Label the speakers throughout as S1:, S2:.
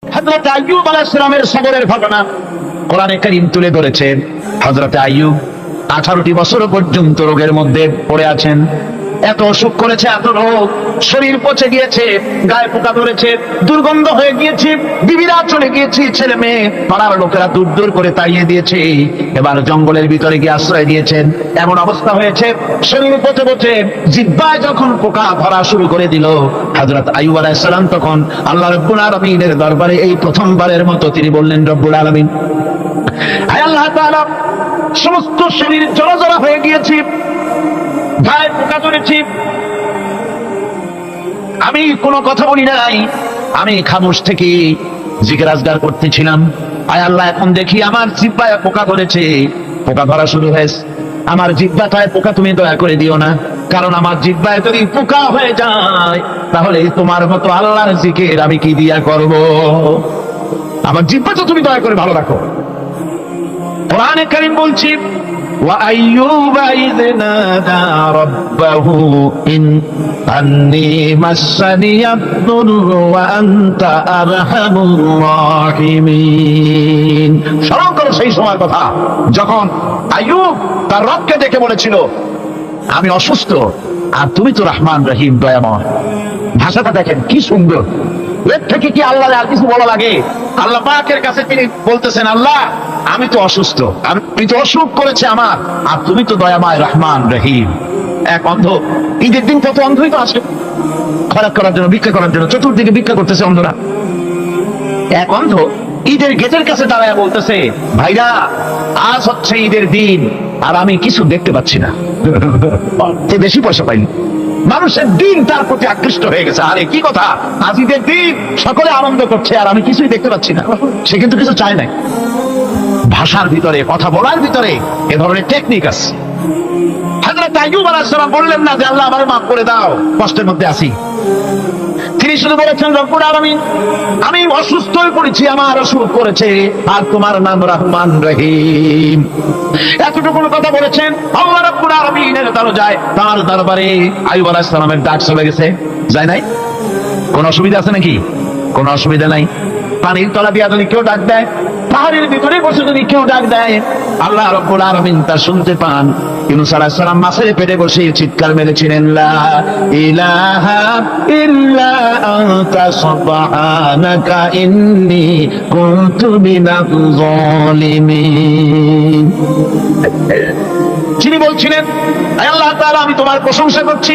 S1: হযরত আইয়ুব আলাইহিস সালামের সবরের ঘটনা কোরআনে কারীম তুলে ধরেছেন। হযরত আইয়ুব 18টি বছর পর্যন্ত রোগের মধ্যে পড়ে আছেন। এত অসুখ করেছে, এত রোগ, শরীর পচে গিয়েছে, গায়ে পোকা ধরেছে, দুর্গন্ধ হয়ে গিয়েছে, বিবিরা চলে গিয়েছে, ছেলে মেয়ে পাড়ার লোকেরা দূর দূর করে তাড়িয়ে দিয়েছে। এবার জঙ্গলের ভিতরে গিয়ে আশ্রয় দিয়েছেন। এমন অবস্থা হয়েছে, শরীর পচে পচে জিহ্বায় যখন পোকা ধরা শুরু করে দিল, হযরত আইয়ুব আলাইহিস সালাম তখন আল্লাহ রাব্বুল আলামিনের দরবারে এই প্রথমবারের মতো তিনি বললেন, রব্বুল আলামিন, আয় আল্লাহ তাআলা, সমস্ত শরীর জড়জড় হয়ে গিয়েছে, গায়ে পোকা ধরেছি, আমি কোনো কথা বলি নাই, আমি খামোশ থেকে জিকির আজগার করতেছিলাম। আয় আল্লাহ, এখন দেখি আমার জিহ্বায় পোকা ধরেছে, পোকা ধরা শুরু হয়েছে। আমার জিহ্বাটায় পোকা তুমি দয়া করে দিও না, কারণ আমার জিহ্বায় যদি পোকা হয়ে যায় তাহলে তোমার মতো আল্লাহর জিকির আমি কি দিয়া করব। আমার জিহ্বাটা তুমি দয়া করে ভালো রাখো। কোরআনে কারীম বলছি, وأيوب إذ نادى ربه أني مسني الضر وأنت أرحم الراحمين। স্মরণ করো সেই সময়ের কথা যখন আইয়ুব তার রবকে ডেকে বলেছিল, আমি অসুস্থ আর তুমি তো রহমান রহিম, দয়াময়। ভাষাটা দেখেন কি সুন্দর। এর থেকে কি আল্লাহ আর কিছু বলা লাগে? আল্লাহ পাকের কাছে তিনি বলতেছেন, আল্লাহ আমি তো অসুস্থ, আমি তো অসুখ করেছে আমার, আর তুমি তো দয়াময় রহমান রহিম। এক অন্ধ, ঈদের দিন কত অন্ধই তো আসে খরাক করার জন্য, ভিক্ষা করার জন্য, চতুর্দিকে ভিক্ষা করতেছে অন্ধরা। এক অন্ধ ঈদের গেটের কাছে দাঁড়ায় বলতেছে, ভাইরা আজ হচ্ছে ঈদের দিন আর আমি কিছু দেখতে পাচ্ছি না। বেশি পয়সা পাইনি, মানুষের দিন তার প্রতি আকৃষ্ট হয়ে গেছে। আরে কি কথা, আজ ঈদের দিন, সকলে আনন্দ করছে আর আমি কিছুই দেখতে পাচ্ছি না। সে কিন্তু কিছু চায় নাই। ভাষার ভিতরে, কথা বলার ভিতরে এ ধরনের টেকনিক আছে। হযরত আইয়ুব আলাইহিস সালাম বললেন না যে আল্লাহ আমারে মাফ করে দাও, কষ্টের মধ্যে আছি। তিনি শুধু বলেছেন, রব্বুল আলামিন, আমি অসুস্থ হয়ে পড়েছি, আমার অসুখ করেছে, আর তোমার নাম রহমান রহিম। এতটুকু কথা বলেছেন। আল্লাহ রাব্বুল আলামিনের দরজায়, তার দরবারে আইয়ুব আলাইহিস সালামের ডাক চলে গেছে। যায় নাই? কোন অসুবিধা আছে নাকি? কোন অসুবিধা নাই। পানির তলা দিয়া যদি কেউ ডাক দেয়, পাহাড়ের ভিতরে বসে যদি কেউ ডাক দেয়, আল্লাহ রাব্বুল আলামিন তা শুনতে পান। ইউনূস আলাইহিস সালাম মাছের পেটে বসে চিৎকার মেরেছিলেন, লা ইলাহা ইল্লা আনতা সুবহানাকা ইন্নী কুনতু মিনাজ জালিমিন। যিনি বলছিলেন, হে আল্লাহ তাআলা, আমি তোমার প্রশংসা করছি,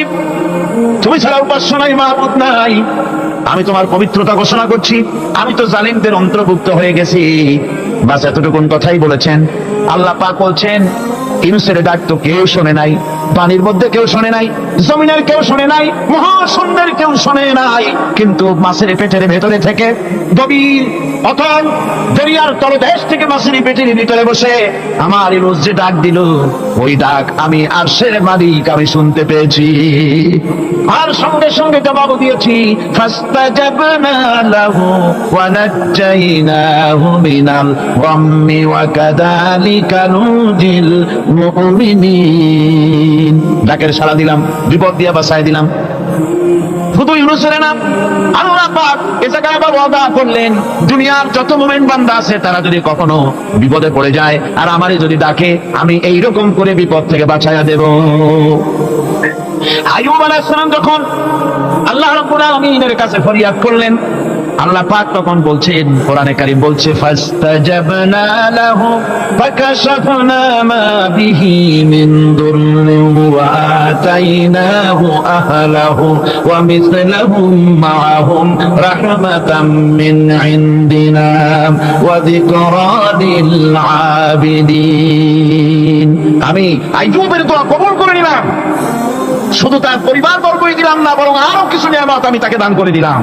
S1: তুমি ছাড়া উপাস্য নাই, মাবুদ নাই, আমি তোমার পবিত্রতা ঘোষণা করছি, আমি তো জালিমদের অন্তর্ভুক্ত হয়ে গেছি। বাস এতটুকুন কথাই বলেছেন। আল্লাহ পাক বলছেন, ইউনূসের ডাক তো কেউ শোনে নাই, পানির মধ্যে কেউ শোনে নাই, জমিনের কেউ শোনে নাই, মহাশূন্যের কেউ শোনে নাই, কিন্তু মাছের পেটের ভেতরে থেকে, গভীর অতল দরিয়ার তলদেশ থেকে মাছের পেটের ভিতরে বসে আমার ইউনূস যে ডাক দিল, ওই ডাক আমি আরশের মালিক আমি শুনতে পেয়েছি, আর সঙ্গে সঙ্গে জবাব দিয়েছি। ফাস্তাজাবনা লাহু ওয়া নাজ্জাইনাহু মিনাল গাম্মি ওয়া কাযালিকা নুজিল মুমিনিন। ডাকের সাড়া দিলাম, বিপদ দিয়া বাঁচাই দিলাম। শুধু ইউনূসের না, আল্লাহ পাক এ জায়গায় আবার ওয়াদা করলেন, দুনিয়ার যত মুমিন বান্দা আছে তারা যদি কখনো বিপদে পড়ে যায় আর আমারে যদি ডাকে, আমি এইরকম করে বিপদ থেকে বাঁচাইয়া দেব। আইয়ুব আলাইহিস সালাম যখন আল্লাহ রাব্বুল আলামিনের কাছে ফরিয়াদ করলেন, আল্লাহ পাক তখন বলছেন, কোরআনে কারীম বলছে, ফাস্তাজাবনা লাহু ফাকাশাফনা মা বিহি মিন দুররিন ওয়া আতাইনাহু আহলাহু ওয়া মিসলাহুম মাআহুম রাহমাতাম মিন ইনদিনা ওয়া যিকরা লিল আবিদিন। আমি আইয়ুবের দোয়া কবুল করে নিলাম। শুধু তার পরিবার বর্গই দিলাম না, বরং আরো কিছু নিয়ামত আমি তাকে দান করে দিলাম।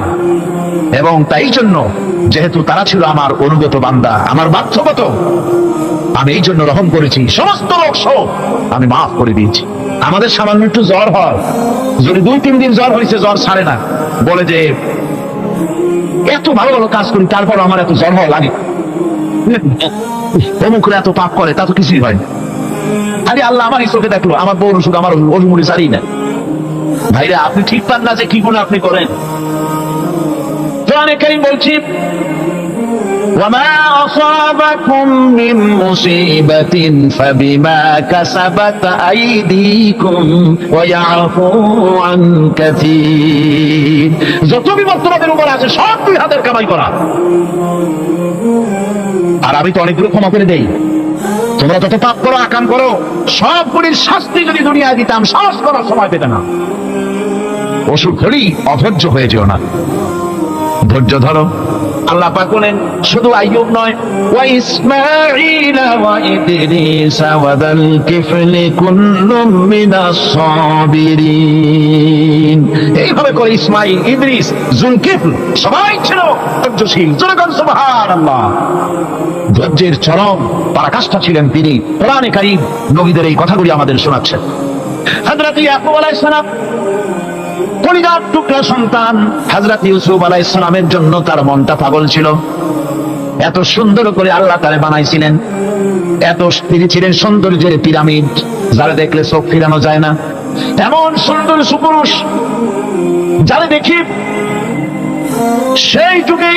S1: এবং তাই জন্য, যেহেতু তারা ছিল আমার অনুগত বান্দা, আমার বাধ্যগত, আমি এই জন্য রহম করেছি, সমস্ত রোগ শোক আমি মাফ করে দিয়েছি। আমাদের সামান্য একটু জ্বর হয়, যদি 2-3 দিন জ্বর হয়েছে, জ্বর ছাড়ে না, বলে যে এত ভালো ভালো কাজ করি তারপর আমার এত জ্বর হওয়া লাগে, অমুকরা এত পাপ করে, তা তো কিছুই হয় না। আরে আল্লাহ আমার চোখে দেখলো, আমার বড় ওষুধ, আমার ওষুধ ছাড়ি না। ভাইরা, আপনি ঠিক পান না যে কি গুণ আপনি করেন। কোরআনে কারীম বলছি, وما أصابكم من مصيبة فبما كسبت أيديكم ويعفو عن كثير যত বিপদ তোমাদের উপর আছে সব দুই হাতের কামাই করা। আর আমি তো অনেকগুলো ক্ষমা করে দেই, তোমরা যত পাপ করো আকাম করো সবগুলির শাস্তি যদি দুনিয়ায় দিতাম সাহস করার সময় পেতে না। অসুখ হলেই অধৈর্য হয়ে যেও না, ধৈর্য ধরো। আল্লাহ পাক বলেন শুধু আইয়ুব নয়, ওয়া ইসমাঈল ওয়া ইদরিস ওয়া যাল কিফলি কুল্লুম মিনাস সাবিরিন। এইভাবে করে ইসমাঈল, ইদ্রিস, যুলকিফল সবাই ছিল ধৈর্যশীল। জনগণ সুবহানাল্লাহ, ধৈর্যের চরম পরাকাষ্ঠা ছিলেন তিনি। কোরআনে কারীম নবীদের এই কথাগুলি আমাদের শোনাচ্ছেন। হযরত ইয়াকুব আলাইহিস সালাম কলিজার টুকরা সন্তান হযরত ইউসুফ আলাইহিস সালামের জন্য তার মনটা পাগল ছিল। এত সুন্দর করে আল্লাহ তারে বানাইছিলেন, এত তিনি ছিলেন সৌন্দর্যের পিরামিড, যারা দেখলে চোখ ফিরানো যায় না। এমন সুন্দর সুপুরুষ যারা দেখি সেই যুগে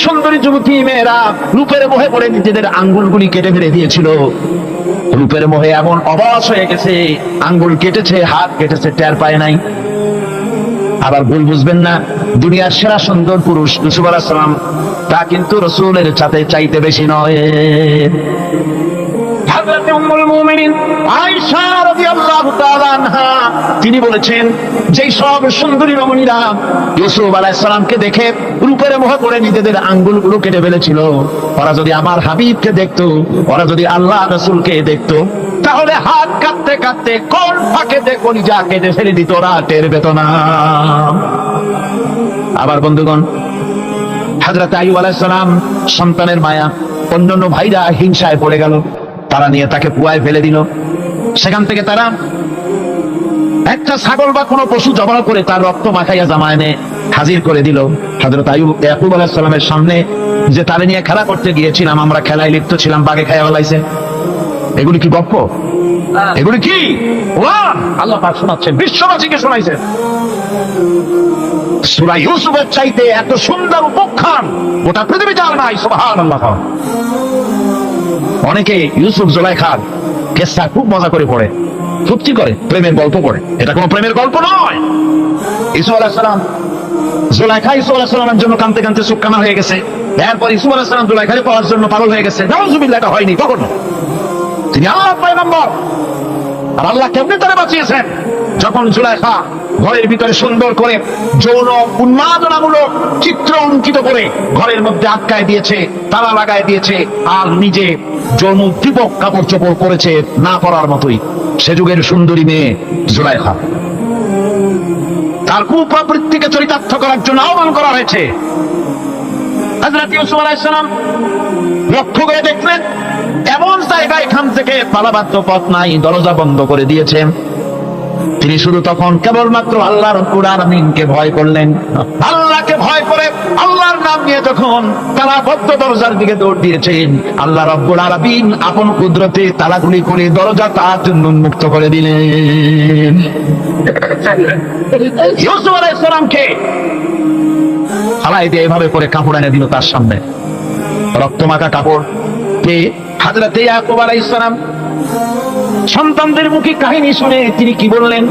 S1: সুন্দরী যুবতী মেয়েরা রূপের মোহে পড়ে নিজেদের আঙ্গুলগুলি কেটে ফেলে দিয়েছিল। রূপের মোহে এমন অবশ হয়ে গেছে, আঙ্গুল কেটেছে, হাত কেটেছে, টের পায় নাই। আবার ভুল বুঝবেন না, দুনিয়ার সেরা সুন্দর পুরুষ ইউসুফ আলাইহিস সালাম তা কিন্তু রাসূলের সাথে চাইতে বেশি নয়। হযরত উম্মুল মুমিনিন আয়েশা রাদিয়াল্লাহু তাআলা আনহা তিনি বলেছেন, যেই সব সুন্দরী রমণীরা ইউসুফ আলাইহিস সালামকে দেখে রূপের মোহে পড়ে নিজেদের আঙ্গুলগুলো কেটে ফেলেছিল, ওরা যদি আমার হাবিবকে দেখতো, ওরা যদি আল্লাহ রাসূলকে দেখতো, তাহলে হাত কাটতে কাটতে কোন ফাঁকে কলিজা কেটে ফেলে দিত, ওরা টের পেত না। আবার বন্ধুগণ, হযরত আইয়ুব আলাইহিস সালাম সন্তানের মায়া, অন্যান্য ভাইরা হিংসায় পড়ে গেল, তারা নিয়ে তাকে কুয়ায় ফেলে দিল। সেখান থেকে তারা একটা ছাগল বা কোনো পশু জবাই করে তার রক্ত মাখাইয়া জামা এনে হাজির করে দিল হযরত ইয়াকুব আলাইহিস সালামের সামনে, যে তারে নিয়ে খেলা করতে গিয়েছিলাম, আমরা খেলায় লিপ্ত ছিলাম, বাগে খাইয়া ফেলাইছে। এগুলি কি গপ্প? এগুলি কি কোরআন? আল্লাহ পাক শোনাচ্ছেন, বিশ্ববাসীকে শোনাইছেন। সূরা ইউসুফের চাইতে এত সুন্দর উপাখ্যান গোটা পৃথিবীতে আর নাই। সুবহানাল্লাহ। অনেকে ইউসুফ জুলাইখার কেসা খুব মজা করে পড়ে, ফুর্তি করে, প্রেমের গল্প পড়ে। এটা কোনো প্রেমের গল্প নয়। ইউসুফ আলাইহিস সালাম, জুলাইখা ইউসুফ আলাইহিস সালামের জন্য কাঁদতে কাঁদতে চোখ কানা হয়ে গেছে। এরপর ইউসুফ আলাইহিস সালাম জুলাইখারে পাওয়ার জন্য পাগল হয়ে গেছে। নাউজুবিল্লাহ, এটা হয়নি কখনো। তিনি আল্লাহর পয়গম্বর। আর আল্লাহ কেমনে তারে বাঁচিয়েছেন? যখন জুলাইখা ঘরের ভিতরে সুন্দর করে যৌন উন্মাদনামূলক চিত্র অঙ্কিত করে ঘরের মধ্যে আটকায় দিয়েছে, তালা লাগায় দিয়েছে, আর নিজে যৌন উদ্দীপক কাপড় চোপড় করেছে না পরার মতোই। সে যুগের সুন্দরী মেয়ে জুলাইখা, তার কুপ্রবৃত্তিকে চরিতার্থ করার জন্য আহ্বান করা হয়েছে। হযরত ইউসুফ আলাইহিস সালাম লক্ষ্য করে দেখলেন এমন জায়গায় এখান থেকে পালাবার তো পথ নাই, দরজা বন্ধ করে দিয়েছে। তিনি শুধু তখন কেবলমাত্র আল্লাহ রাব্বুল আলামিনকে ভয় করলেন। আল্লাহকে ভয় করে আল্লাহর নাম নিয়ে যখন তালাবদ্ধ দরজার দিকে দৌড় দিয়েছেন, আল্লাহ রাব্বুল আলামিন আপন কুদরতে তালাগুলি করে দরজা তার জন্য উন্মুক্ত করে দিলেন। ইউসুফ আলাইহিস সালামকে ফালাই দিয়ে এভাবে করে কাপড় এনে দিল তার সামনে, রক্তমাখা কাপড়। কে? হযরত ইয়াকুব আলাইহিস সালাম। সন্তানদের মুখে কাহিনী শুনে তিনি কি বললেন?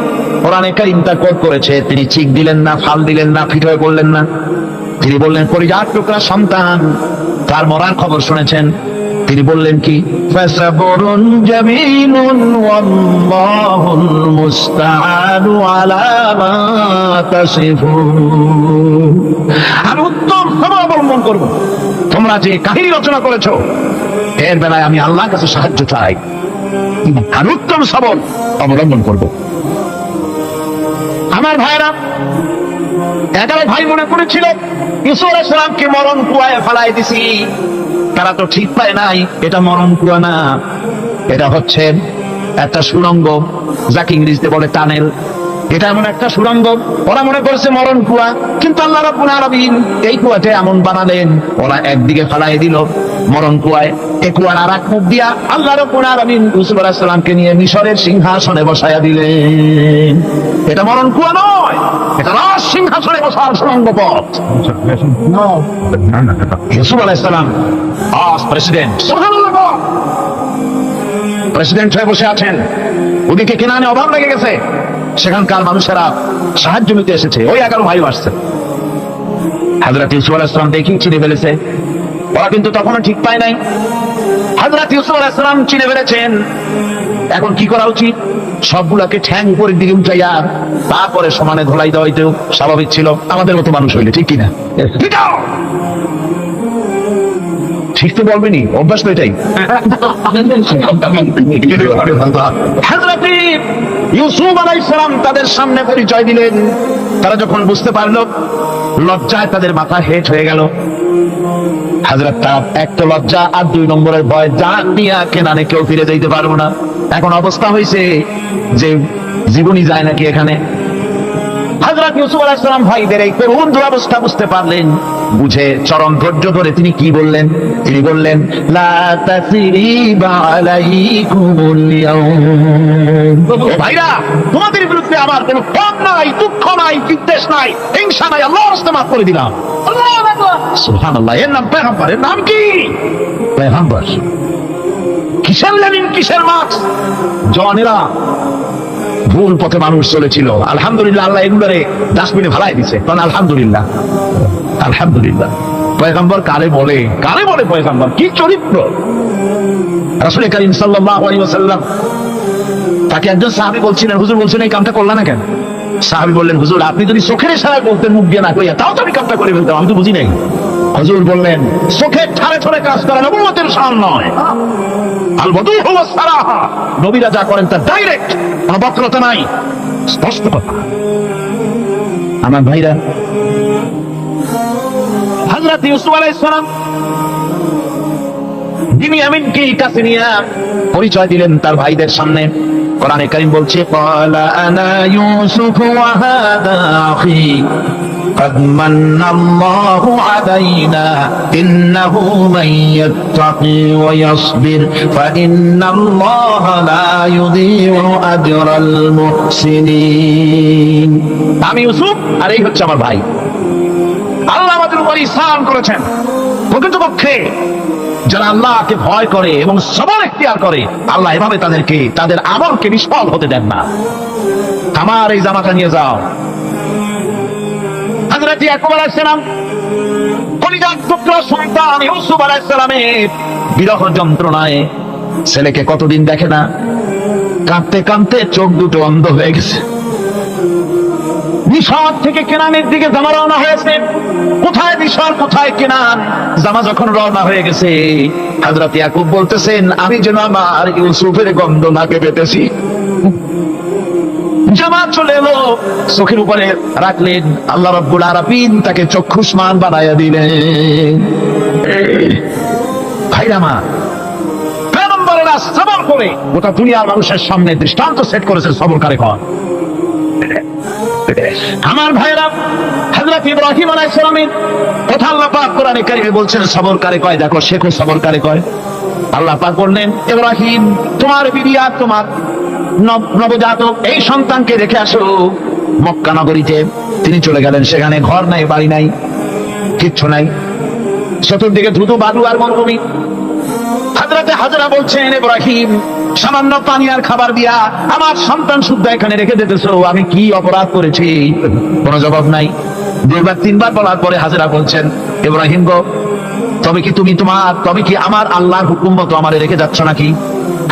S1: কোরআনে কারীম তা কোট করেছে। তিনি চিক দিলেন না, ফাল দিলেন না, ফিট হয়ে পড়লেন না। তিনি বললেন, কলিজার টুকরা সন্তান তার মরার খবর শুনেছেন। তিনি বললেন কি? ফাসাবরুন জামিলুন ওয়াল্লাহুল মুস্তাআনু আলা মা তাসিফুন। আমি উত্তম সবর অবলম্বন করব। তোমরা যে কাহিনী রচনা করেছো এর বেলায় আমি আল্লাহর কাছে সাহায্য চাই, আর উত্তম সবর অবলম্বন করব। আমার ভাইরা, 11 ভাই মনে করেছিল ইউসুফ আলাইহিস সালামকে মরণ কুয়ায় ফেলাই দিছি, তারা তো ঠিক পায় নাই এটা মরণ কুয়া না, এটা হচ্ছে একটা সুড়ঙ্গ, যাকে ইংরেজিতে বলে টানেল। এটা এমন একটা সুড়ঙ্গ, ওরা মনে করছে মরণ কুয়া, কিন্তু আল্লাহ রাব্বুল আলামিন এই কুয়াতে এমন বানালেন, ওরা একদিকে ফালাই দিল মরণ কুয়ায়, এই কুয়ার আর এক মুখ দিয়া আল্লাহ রাব্বুল আলামিন ইউসুফ আলাইহিস সালামকে নিয়ে মিশরের সিংহাসনে বসায়া দিলেন। এটা মরণ কুয়া নয়, এটা রাজ সিংহাসনে বসার সুড়ঙ্গ পথ। ইউসুফ আলাইহিস সালাম আজ প্রেসিডেন্ট, সুবহানাল্লাহ, প্রেসিডেন্ট হয়ে বসে আছেন। ওদিকে কেনানে অভাব লেগে গেছে, সেখানকার মানুষেরা সাহায্য নিতে এসেছে। ওই 11 ভাই আসছে, হযরত ইউসুফ আলাইহিস সালাম দেখি চিনে ফেলেছে। ওরা কিন্তু তখনও ঠিক পায় নাই। হযরত ইউসুফ আলাইহিস সালাম চিনে ফেলেছেন। এখন কি করা উচিত? সবগুলাকে ঠ্যাং উপরের দিকে উঠাইয়া তারপরে সমানে ধোলাই দেওয়াইতেও স্বাভাবিক ছিল, আমাদের মতো মানুষ হইলে, ঠিক কিনা? ঠিক তো বলবেনি, অভ্যাস তো এটাই। হযরত ইউসুফ আলাইহিস সালাম তাদের সামনে পরিচয় দিলেন। তারা যখন বুঝতে পারলো, লজ্জায় তাদের মাথা হেট হয়ে গেল। হযরত তার এক তো লজ্জা, আর 2 নম্বরের ভয়, জান নিয়া কেনানে কেউ ফিরে যাইতে পারবো না। এখন অবস্থা হয়েছে যে জীবনই যায় নাকি এখানে। হযরত ইউসুফ আলাইহিস সালাম ভাইদের এই করুণ দুরবস্থা বুঝতে পারলেন, বুঝে চরম ধৈর্য ধরে তিনি কি বললেন? তিনি বললেন, লা তাসরিবা আলাইকুমুল ইয়াউম। ভাইরা, তোমাদের বিরুদ্ধে আমার কোনো পাপ নাই, দুঃখ নাই, বিদ্বেষ নাই, হিংসা নাই, আল্লাহর রাস্তায় মাফ করে দিলাম। আল্লাহু আকবার, সুবহানাল্লাহ। এর নাম পয়গম্বর, এর নাম কি? পয়গম্বর। কিসের লেনিন, কিসের মার্কস? জওয়ানেরা, ভুল পথে মানুষ চলেছিল, আলহামদুলিল্লাহ আল্লাহ এগুলোরে ডাস্টবিনে ফেলাই দিছে। কারণ আলহামদুলিল্লাহ, আলহামদুলিল্লাহ। পয়গম্বর কারে বলে, কারে বলে পয়গম্বর? কি চরিত্র! রাসূল কারীম সাল্লাল্লাহু আলাইহি ওয়াসাল্লাম, তাকে একজন সাহাবী বলছিলেন, হুজুর বলছেন এই কামটা করলা না কেন? সাহাবী বললেন, হুজুর আপনি যদি চোখের ইশারায় বলতেন, মুখ দিয়ে না কইয়া, তাও তো আমি কামটা করে ফেলতাম, আমি তো বুঝি নাই। হুজুর বললেন, চোখের ঠারে ঠারে কাজ করা নবুয়তের শান নয়। আল বদু হুয়া সারাহা, নবীরা যা করেন তা ডাইরেক্ট, কোনো বক্রতা নাই, স্পষ্ট কথা। আমার ভাইরা, হযরত ইউসুফ আলাইহিস সালাম বিনিয়ামিনকে কাছে নিয়ে পরিচয় দিলেন তার ভাইদের সামনে। কোরআনে কারীম বলছে, ক্বালা আনা ইউসুফ ওয়া হাদা আখি قد من الله علينا إنه من يتقي ويصبر فإن الله لا يضيع أجر المحسنين। আমি ইউসুফ, আর এই হচ্ছে আমার ভাই। আল্লাহ আমাদের উপর ইহসান করেছেন। প্রকৃতপক্ষে যারা আল্লাহকে ভয় করে এবং সবর ইখতিয়ার করে, আল্লাহ এভাবে তাদেরকে, তাদের আমলকে নিষ্ফল হতে দেন না। আমার এই জামাটা নিয়ে যাও। হযরত ইয়াকুব আলাইহিস সালাম, কলিজার টুকরা সন্তান ইউসুফ আলাইহিস সালামের বিরহ যন্ত্রণায় ছেলেকে কতদিন দেখে না, কাঁদতে কাঁদতে চোখ দুটো অন্ধ হয়ে গেছে। মিশর থেকে কেনানের দিকে জামা রওনা হয়েছে। কোথায় মিশর, কোথায় কেনান? জামা যখন রওনা হয়ে গেছে, হযরত ইয়াকুব বলতেছেন, আমি যেন আমার ইউসুফের গন্ধ নাকে পেতেছি। জামা চলে এলো, চোখের উপরে রাখলেন, আল্লাহ রাব্বুল আলামিন তাকে চক্ষুষ্মান বানায়া দিলেন। ভাইরা আমার, পয়গম্বরেরা সবর করে গোটা দুনিয়ার মানুষের সামনে দৃষ্টান্ত সেট করেছে সবরকারী হন। আমার ভাইরা, হযরত ইব্রাহিম আলাইহিস সালামের কথা আল্লাহ পাক কোরআনে কারীমে বলছেন সবরকারী কয়, দেখো শেখো সবরকারী কয়। আল্লাহ পাক বললেন, ইব্রাহিম, তোমার বিবি আর তোমার নবজাতক এই সন্তানকে রেখে আসো মক্কা নগরীতে। তিনি চলে গেলেন, সেখানে ঘর নাই, বাড়ি নাই, কিচ্ছু নাই, চতুর্দিকে ধুধু বালু আর মরুভূমি। হযরতে হাজরা বলছেন, ইব্রাহিম, সামান্য পানি আর খাবার দিয়া আমার সন্তান শুদ্ধ এখানে রেখে দিতেছো, আমি কি অপরাধ করেছি? কোনো জবাব নাই। 2বার 3বার বলার পরে হাজরা বলছেন, ইব্রাহিম গো, তবে কি আমার আল্লাহর হুকুম মতো আমারে রেখে যাচ্ছ নাকি?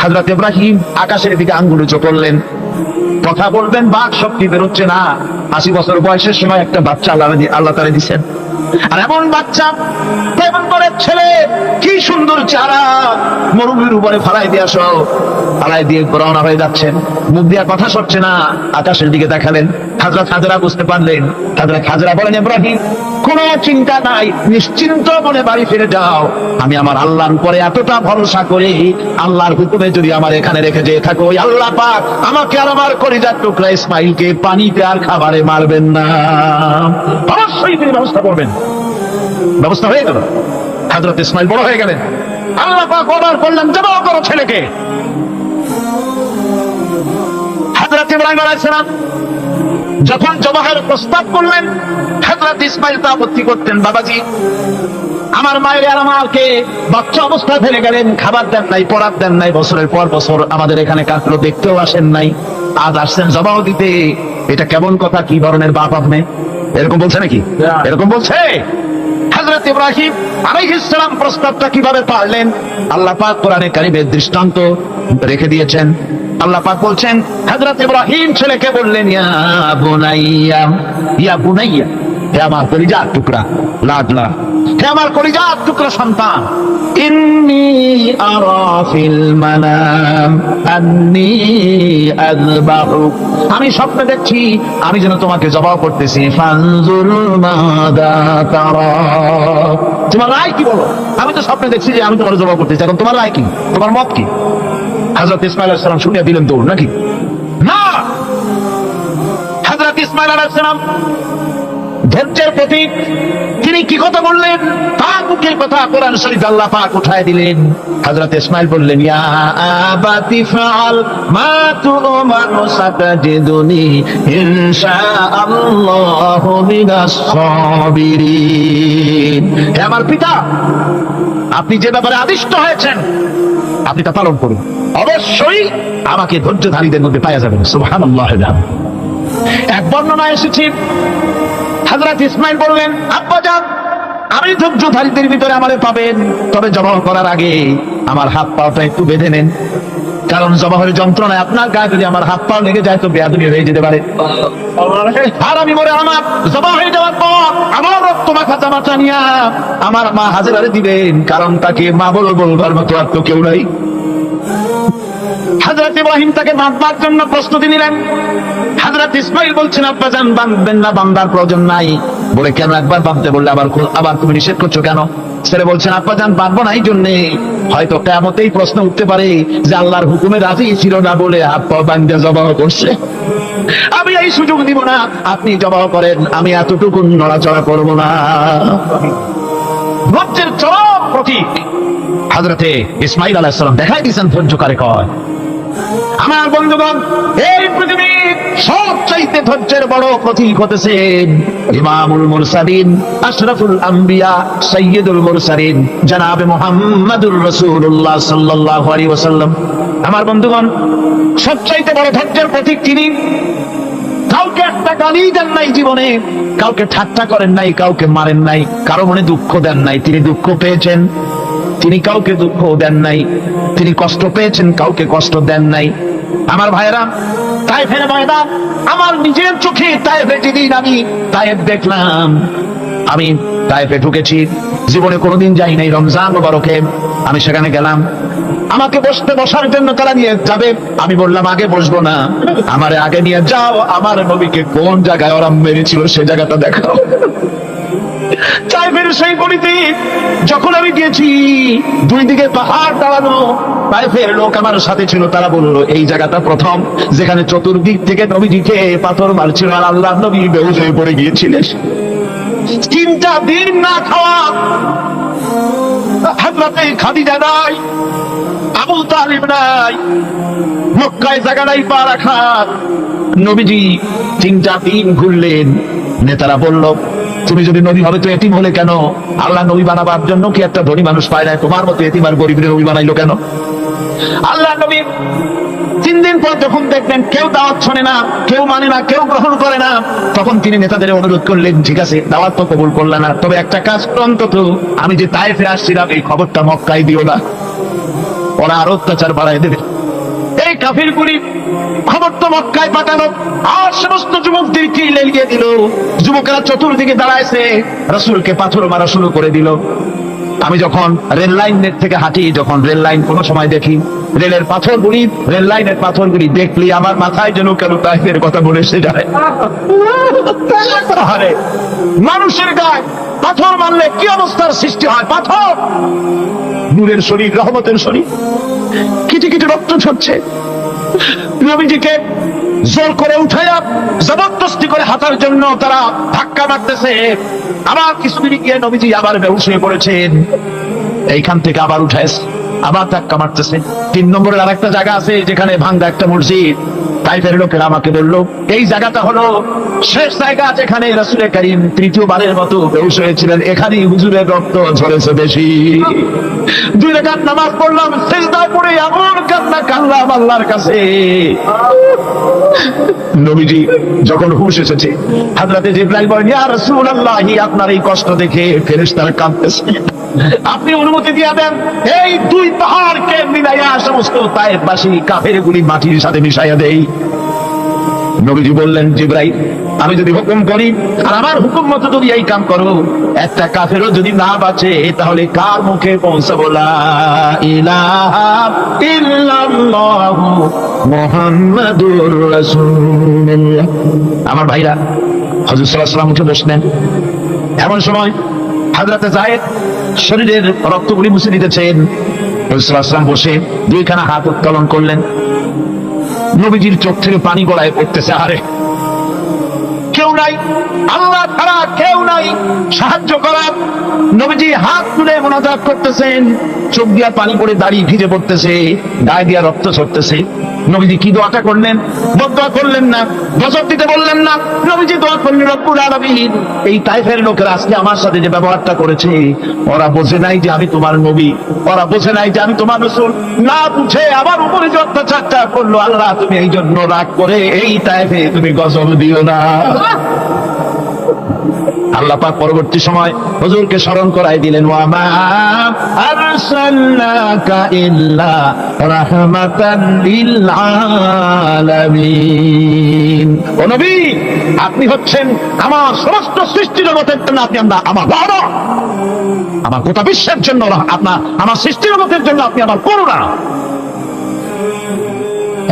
S1: হযরত ইব্রাহিম আকাশের দিকে আঙ্গুল উঁচু করলেন। কথা বলবেন, বাক শক্তি বেরোচ্ছে না। 80 বছর বয়সের সময় একটা বাচ্চা আল্লাহ তাআলা দিয়েছেন। আর এমন বাচ্চা, পয়গম্বরের ছেলে, কি সুন্দর চারা, মরুভূমির উপরে ফালাই দিয়ে আসো। ফালাই দিয়ে রওনা হয়ে যাচ্ছেন, মুখ দিয়ে কথা সরছে না, আকাশের দিকে দেখালেন। হযরত হাজরা বুঝতে পারলেন। হযরত হাজরা বলেন, ইব্রাহিম, কোনো চিন্তা নাই, নিশ্চিন্ত মনে বাড়ি ফিরে যাও। আমি আমার আল্লাহর উপরে এতটা ভরসা করি, আল্লাহর হুকুমে যদি আমার এখানে রেখে যেয়ে থাকো, ওই আল্লাহ পাক আমাকে আর আমার কলিজার টুকরা ইসমাইলকে পানিতে আর খাবারে মারবেন না, অবশ্যই তিনি ব্যবস্থা করবেন। ব্যবস্থা হয়ে গেল, হযরত ইসমাইল বড় হয়ে গেলেন। আল্লাহ পাক অর্ডার করলেন, জবাহ করো ছেলেকে। হযরত ইব্রাহিম আলাইহিস সালাম যখন জবাহের প্রস্তাব করলেন, হযরত ইসমাইল তা আপত্তি করতেন, বাবাজি আমার মায়ের আর আমাকে বাচ্চা অবস্থায় ফেলে গেলেন, খাবার দেন নাই, পরার দেন নাই, বছরের পর বছর আমাদের এখানে কাটলো, দেখতেও আসেন নাই, আজ আসছেন জবাহ দিতে, এটা কেমন কথা? কি ধরনের বাপ আপনি? এরকম বলছে নাকি? এরকম বলছে। হযরত ইব্রাহিম আলাইহিস সালাম প্রস্তাবটা কিভাবে পারলেন? আল্লাহ পাক কোরআনে কারীমে দৃষ্টান্ত রেখে দিয়েছেন। আল্লাহ পাক বলছেন, হযরত ইব্রাহিম ছেলেকে বললেন, ইয়া বুনাইয়া, ইয়া বুনাইয়া, হে আমার কলিজার টুকরা লাডলা, হে আমার কলিজার টুকরা সন্তান, ইন্নী আরা ফিল মানাম আন্নী আযবাহুক, আমি স্বপ্নে দেখছি আমি যেন তোমাকে জবাহ করতেছি, ফানজুর মাযা তারা, তোমার রায় কি বলো? আমি তো স্বপ্নে দেখছি যে আমি তোমার জবাহ করতেছি, এখন তোমার রায় কি, তোমার মত কি? হযরত ইসমাঈল আলাইহিস সালাম শুনিয়া দিলেন দৌড়, নাকি না? হযরত ইসমাঈল আলাইহিস সালাম ধৈর্যের প্রতীক, তিনি কি কথা বললেন? তার মুখের কথা কোরআন শরীফ আল্লাহ পাক উঠায় দিলেন। হযরত ইসমাঈল বললেন, ইয়া আবাতি ফাআল মা তু'মারু সাতাজিদুনি ইনশাআল্লাহু মিনাস সাবিরিন, হে আমার পিতা, আপনি যে ব্যাপারে আদিষ্ট হয়েছেন আপনি তা পালন করুন, অবশ্যই আমাকে ধৈর্যধারীদের মধ্যে পাওয়া যাবেন। সুবহানাল্লাহ। এক বর্ণনায় এসেছে, হযরত ইসমাঈল বললেন, আব্বাজান আমি ধৈর্যধারীদের ভিতরে আমারে পাবেন, তবে জবাহ করার আগে আমার হাত পাটা একটু বেঁধে নেন, কারণ জবাহের যন্ত্রণায় আপনার গায়ে যদি আমার হাত পা লেগে যায় তো বেয়াদবি হয়ে যেতে পারে, আর আমি মরে আমার জবাহ হয়ে যাওয়ার পর আমার রক্ত মাখা জামাটা নিয়ে আমার মা হাজেরারে দিবেন, কারণ তাকে মা বলবার মতো আর তো কেউ নাই। হযরত ইব্রাহিম তাকে বাঁধবার জন্য প্রস্তুতি নিলেন। হযরত ইসমাঈল বলছেন, আব্বাজান বাঁধবেন না, বাঁধার প্রয়োজন নাই। বলে, কেন? একবার বাঁধতে বললে আবার তুমি নিষেধ করছো কেন? ছেলে বলছেন, আব্বাজান বাঁধবো না এই জন্যে, হয়তো কিয়ামতেই প্রশ্ন উঠতে পারে যে আল্লাহর হুকুমে রাজি ছিল না বলে হাত পা বাঁধে জবাহ করছে, আমি এই সুযোগ দিব না, আপনি জবাহ করেন, আমি এতটুকু নড়াচড়া করবো না। ধৈর্যের চরম প্রতীক হযরতে ইসমাঈল আলাইহিস সালাম দেখাই দিয়েছেন ধৈর্য কারে কয়। আমার বন্ধুগণ, এই পৃথিবীর সবচাইতে ধৈর্যের বড় প্রতীক হতেছেন ইমামুল মুরসালিন, আশরাফুল আম্বিয়া, সাইয়্যিদুল মুরসালিন, জনাবে মুহাম্মাদুর রাসূলুল্লাহ সাল্লাল্লাহু আলাইহি ওয়াসাল্লাম। আমার বন্ধুগণ, সবচাইতে বড় ধৈর্যের প্রতীক তিনি। কাউকে একটা গালি দেন নাই জীবনে, কাউকে ঠাট্টা করেন নাই, কাউকে মারেন নাই, কারো মনে দুঃখ দেন নাই, তিনি দুঃখ পেয়েছেন, তিনি কাউকে দুঃখ দেন নাই, তিনি কষ্ট পেয়েছেন, কাউকে কষ্ট দেন নাই। আমার ভাইয়েরা, তায়েফের ময়দান, আমার নিজের চোখে তায়েফে যেদিন আমি তায়েফ দেখলাম, আমি তায়েফে ঢুকেছি, জীবনে কোনোদিন যাই নাই, রমজান মুবারকে আমি সেখানে গেলাম, আমাকে বসার জন্য তারা নিয়ে যাবে, আমি বললাম আগে বসবো না, আমারে আগে নিয়ে যাও, আমার নবীকে কোন জায়গায় ওরা মেরেছিল সে জায়গাটা দেখাও। তায়েফের সেই গলিতে যখন আমি গিয়েছি, দুই দিকে পাহাড় দাঁড়ানো, তায়েফের লোক আমার সাথে ছিল, তারা বললো এই জায়গাটা প্রথম যেখানে চতুর্দিক থেকে নবীজিকে পাথর মারছিল আর আল্লাহ নবী বেহুশ হয়ে পড়ে গিয়েছিলেন। 3টা দিন না খাওয়া, হযরতে খাদিজা নাই, আবু তালিব নাই, মক্কায় জায়গা নাই পা রাখার। নবীজি 3টা দিন ঘুরলেন। নেতারা বলল, তুমি যদি নবী হবে তো এতিম হলে কেন? আল্লাহ নবী বানাবার জন্য কি একটা ধনী মানুষ পায় না? তোমার মতো এতিম আর গরিবের নবী বানাইলো কেন? আল্লাহ নবী 3 দিন পর যখন দেখলেন কেউ দাওয়াত শোনে না, কেউ মানে না, কেউ গ্রহণ করে না, তখন তিনি নেতাদের অনুরোধ করলেন, ঠিক আছে দাওয়াত তো কবুল করলাম না, তবে একটা কাজ করো, অন্তত আমি যে তায়েফে আসছিলাম এই খবরটা মক্কায় দিও না, ওরা আরো অত্যাচার বাড়ায় দেবে। এই কাফিরগুলি খবর তো মক্কায় পাঠালো, আর সমস্ত যুবকদেরকে লেলিয়ে দিল। যুবকেরা চতুর্দিকে দাঁড়াইছে, রাসূলকে পাথর মারা শুরু করে দিল। আমি যখন রেল লাইনের থেকে হাঁটি, যখন রেল লাইন কোনো সময় দেখি, রেলের পাথরগুলি, রেল লাইনের পাথরগুলি দেখলি আমার মাথায় যেন কেন তাইফের কথা বলে এসে যায়। আরে মানুষের গায়ে পাথর মারলে কি অবস্থার সৃষ্টি হয়? পাথর নূরের শরীর, রহমতের শরীর, কিছু কিছু রক্ত ঝরছে। নবীজিকে জোর করে উঠাইয়া জবরদস্তি করে হাঁটার জন্য তারা ধাক্কা মারতেছে। আবার কিছুদিন গিয়ে নবীজি আবার বেহুশ হয়ে পড়েছেন, এইখান থেকে আবার উঠাইছে, আবার ধাক্কা মারতেছে। 3 নম্বরের আরেকটা জায়গা আছে যেখানে ভাঙ্গা একটা মসজিদ। তাইফের লোকেরা আমাকে বললো এই জায়গাটা হলো শেষ জায়গা যেখানে রাসূল কারীম তৃতীয়বারের মতো বেহুশ হয়েছিলেন, এখানেই হুজুরের রক্ত ঝরেছে বেশি। 2 রাকাত নামাজ পড়লাম, সিজদায় পড়ে এমন কান্না কাঁদলাম আল্লাহর কাছে। নবীজি যখন হুঁশ এসেছে, হযরতে জিবরাইল বলেন, ইয়া রাসূলুল্লাহ, আপনার এই কষ্ট দেখে ফেরেশতারা কাঁদতেছে, আপনি অনুমতি দিয়ে দেন এই 2 পাহাড়কে মিলাইয়া সমস্ত তায়েফবাসী কাফেরগুলি মাটির সাথে মিশাইয়া দেই। নবীজি বললেন, জিবরাইল, আমি যদি হুকুম করি আর আমার হুকুম মতো যদি এই কাম করো, একটা কাফেরও যদি না বাঁচে তাহলে কার মুখে পৌঁছাবো লা ইলাহা ইল্লাল্লাহু মুহাম্মাদুর রাসূলুল্লাহ। আমার ভাইরা, হযরত সাল্লাল্লাহু আলাইহি ওয়াসাল্লাম উঠে বসলেন। এমন সময় হযরতে যায়েদ শরীরের রক্তগুলি মুছে দিতেছেন। রাসূল সাল্লাল্লাহু আলাইহি ওয়াসাল্লাম বসে 2খানা হাত উত্তোলন করলেন। নবীজির চোখ থেকে পানি গড়ায় পড়তেছে। আরে কেউ নাই, আল্লাহ ছাড়া কেউ নাই সাহায্য করার। নবীজি হাত তুলে মুনাজাত করতেছেন, চোখ দিয়া পানি পড়ে দাড়ি ভিজে পড়তেছে, গায়ে দিয়া রক্ত ঝরতেছে। নবীজি কি দোয়াটা করলেন? বদদোয়া করলেন না, গজব দিতে বললেন না। নবীজি দোয়া করলেন, রব্বুল আলামিন, এই তাইফের লোকেরা আজকে আমার সাথে যে ব্যবহারটা করেছে, ওরা বোঝে নাই যে আমি তোমার নবী, ওরা বোঝে নাই যে আমি তোমার রাসূল। না বুঝে আমার উপরে যে অত্যাচারটা করলো, আল্লাহ তুমি এই জন্য রাগ করে এই তাইফে তুমি গজব দিও না। আল্লাহ পাক পরবর্তী সময় হুজুরকে স্মরণ করাই দিলেন, ওয়া মা আরসালনাকা ইল্লা রাহমাতান লিল আলামিন। ও নবী, আপনি হচ্ছেন আমার সমস্ত সৃষ্টি জগতের জন্য, আপনি আমার বাবা, আমার গোটা বিশ্বের জন্য আপনার, আমার সৃষ্টি জগতের জন্য আপনি আমার করুণা।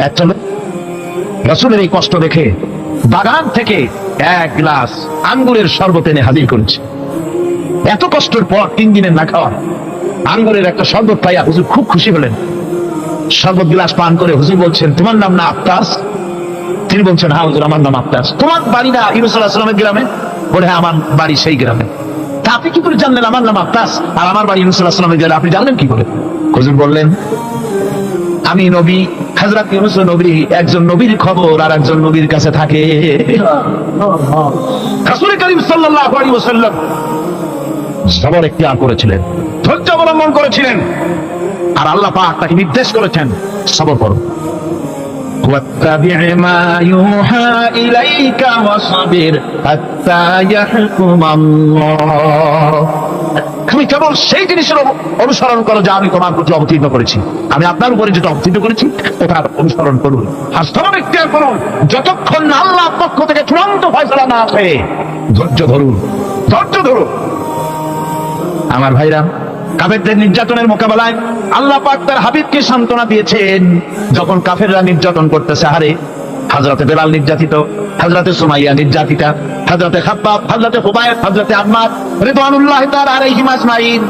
S1: একটা রাসূলের এই কষ্ট দেখে বাগান থেকে 1 গ্লাস আঙ্গুরের শরবত এনে হাজির করেছে। এত কষ্টের পর 3 দিনের না খাওয়া আঙ্গুরের একটা শরবত পাইয়া হুজুর খুব খুশি হলেন। শরবত গ্লাস পান করে হুজুর বলছেন, তোমার নাম না আফতাস? তিনি বলছেন, হ্যাঁ হুজুর, আমার নাম আফতাস। তোমার বাড়ি না ইউনূস আলাইহিস সালামের গ্রামে? বলে, হ্যাঁ, আমার বাড়ি সেই গ্রামে। তা আপনি কি করে জানলেন আমার নাম আফতাস আর আমার বাড়ি ইউনূস আলাইহিস সালামের গ্রামে? আপনি জানলেন কি করে? হুজুর বললেন, আমি নবী, হযরত ইউনূস নবী, একজন নবীর খবর আর একজন নবীর কাছে থাকে। রাসূল করিম সাল্লাল্লাহু আলাইহি ওয়াসাল্লাম সবর ইখতিয়ার করেছিলেন, ধৈর্য অবলম্বন করেছিলেন, আর আল্লাহ পাক তাকে নির্দেশ করেছেন, সবর করো। واتبع ما يوحى إليك واصبر حتى يحكم الله। তুমি কেবল সেই জিনিসের অনুসরণ করো যা আমি তোমার প্রতি অবতীর্ণ করেছি। আমি আপনার উপরে যেটা অবতীর্ণ করেছি ওটা অনুসরণ করুন, আর সবর ইখতিয়ার করুন যতক্ষণ না আল্লাহর পক্ষ থেকে চূড়ান্ত ফয়সালা না আসে। ধৈর্য ধরুন, ধৈর্য ধরুন। আমার ভাইরা, কাফেরদের নির্যাতনের মোকাবেলায় আল্লাহ পাক তার হাবিবকে সান্ত্বনা দিয়েছেন। যখন কাফেররা নির্যাতন করতেছে, হারে হযরতে বেলাল নির্যাতিত, হযরতে সুমাইয়া নির্যাতিতা, হযরতে খাব্বাব, হযরতে হুবায়ব, হযরতে আম্মার রিদওয়ানুল্লাহি তাআলা আলাইহিম আজমাইন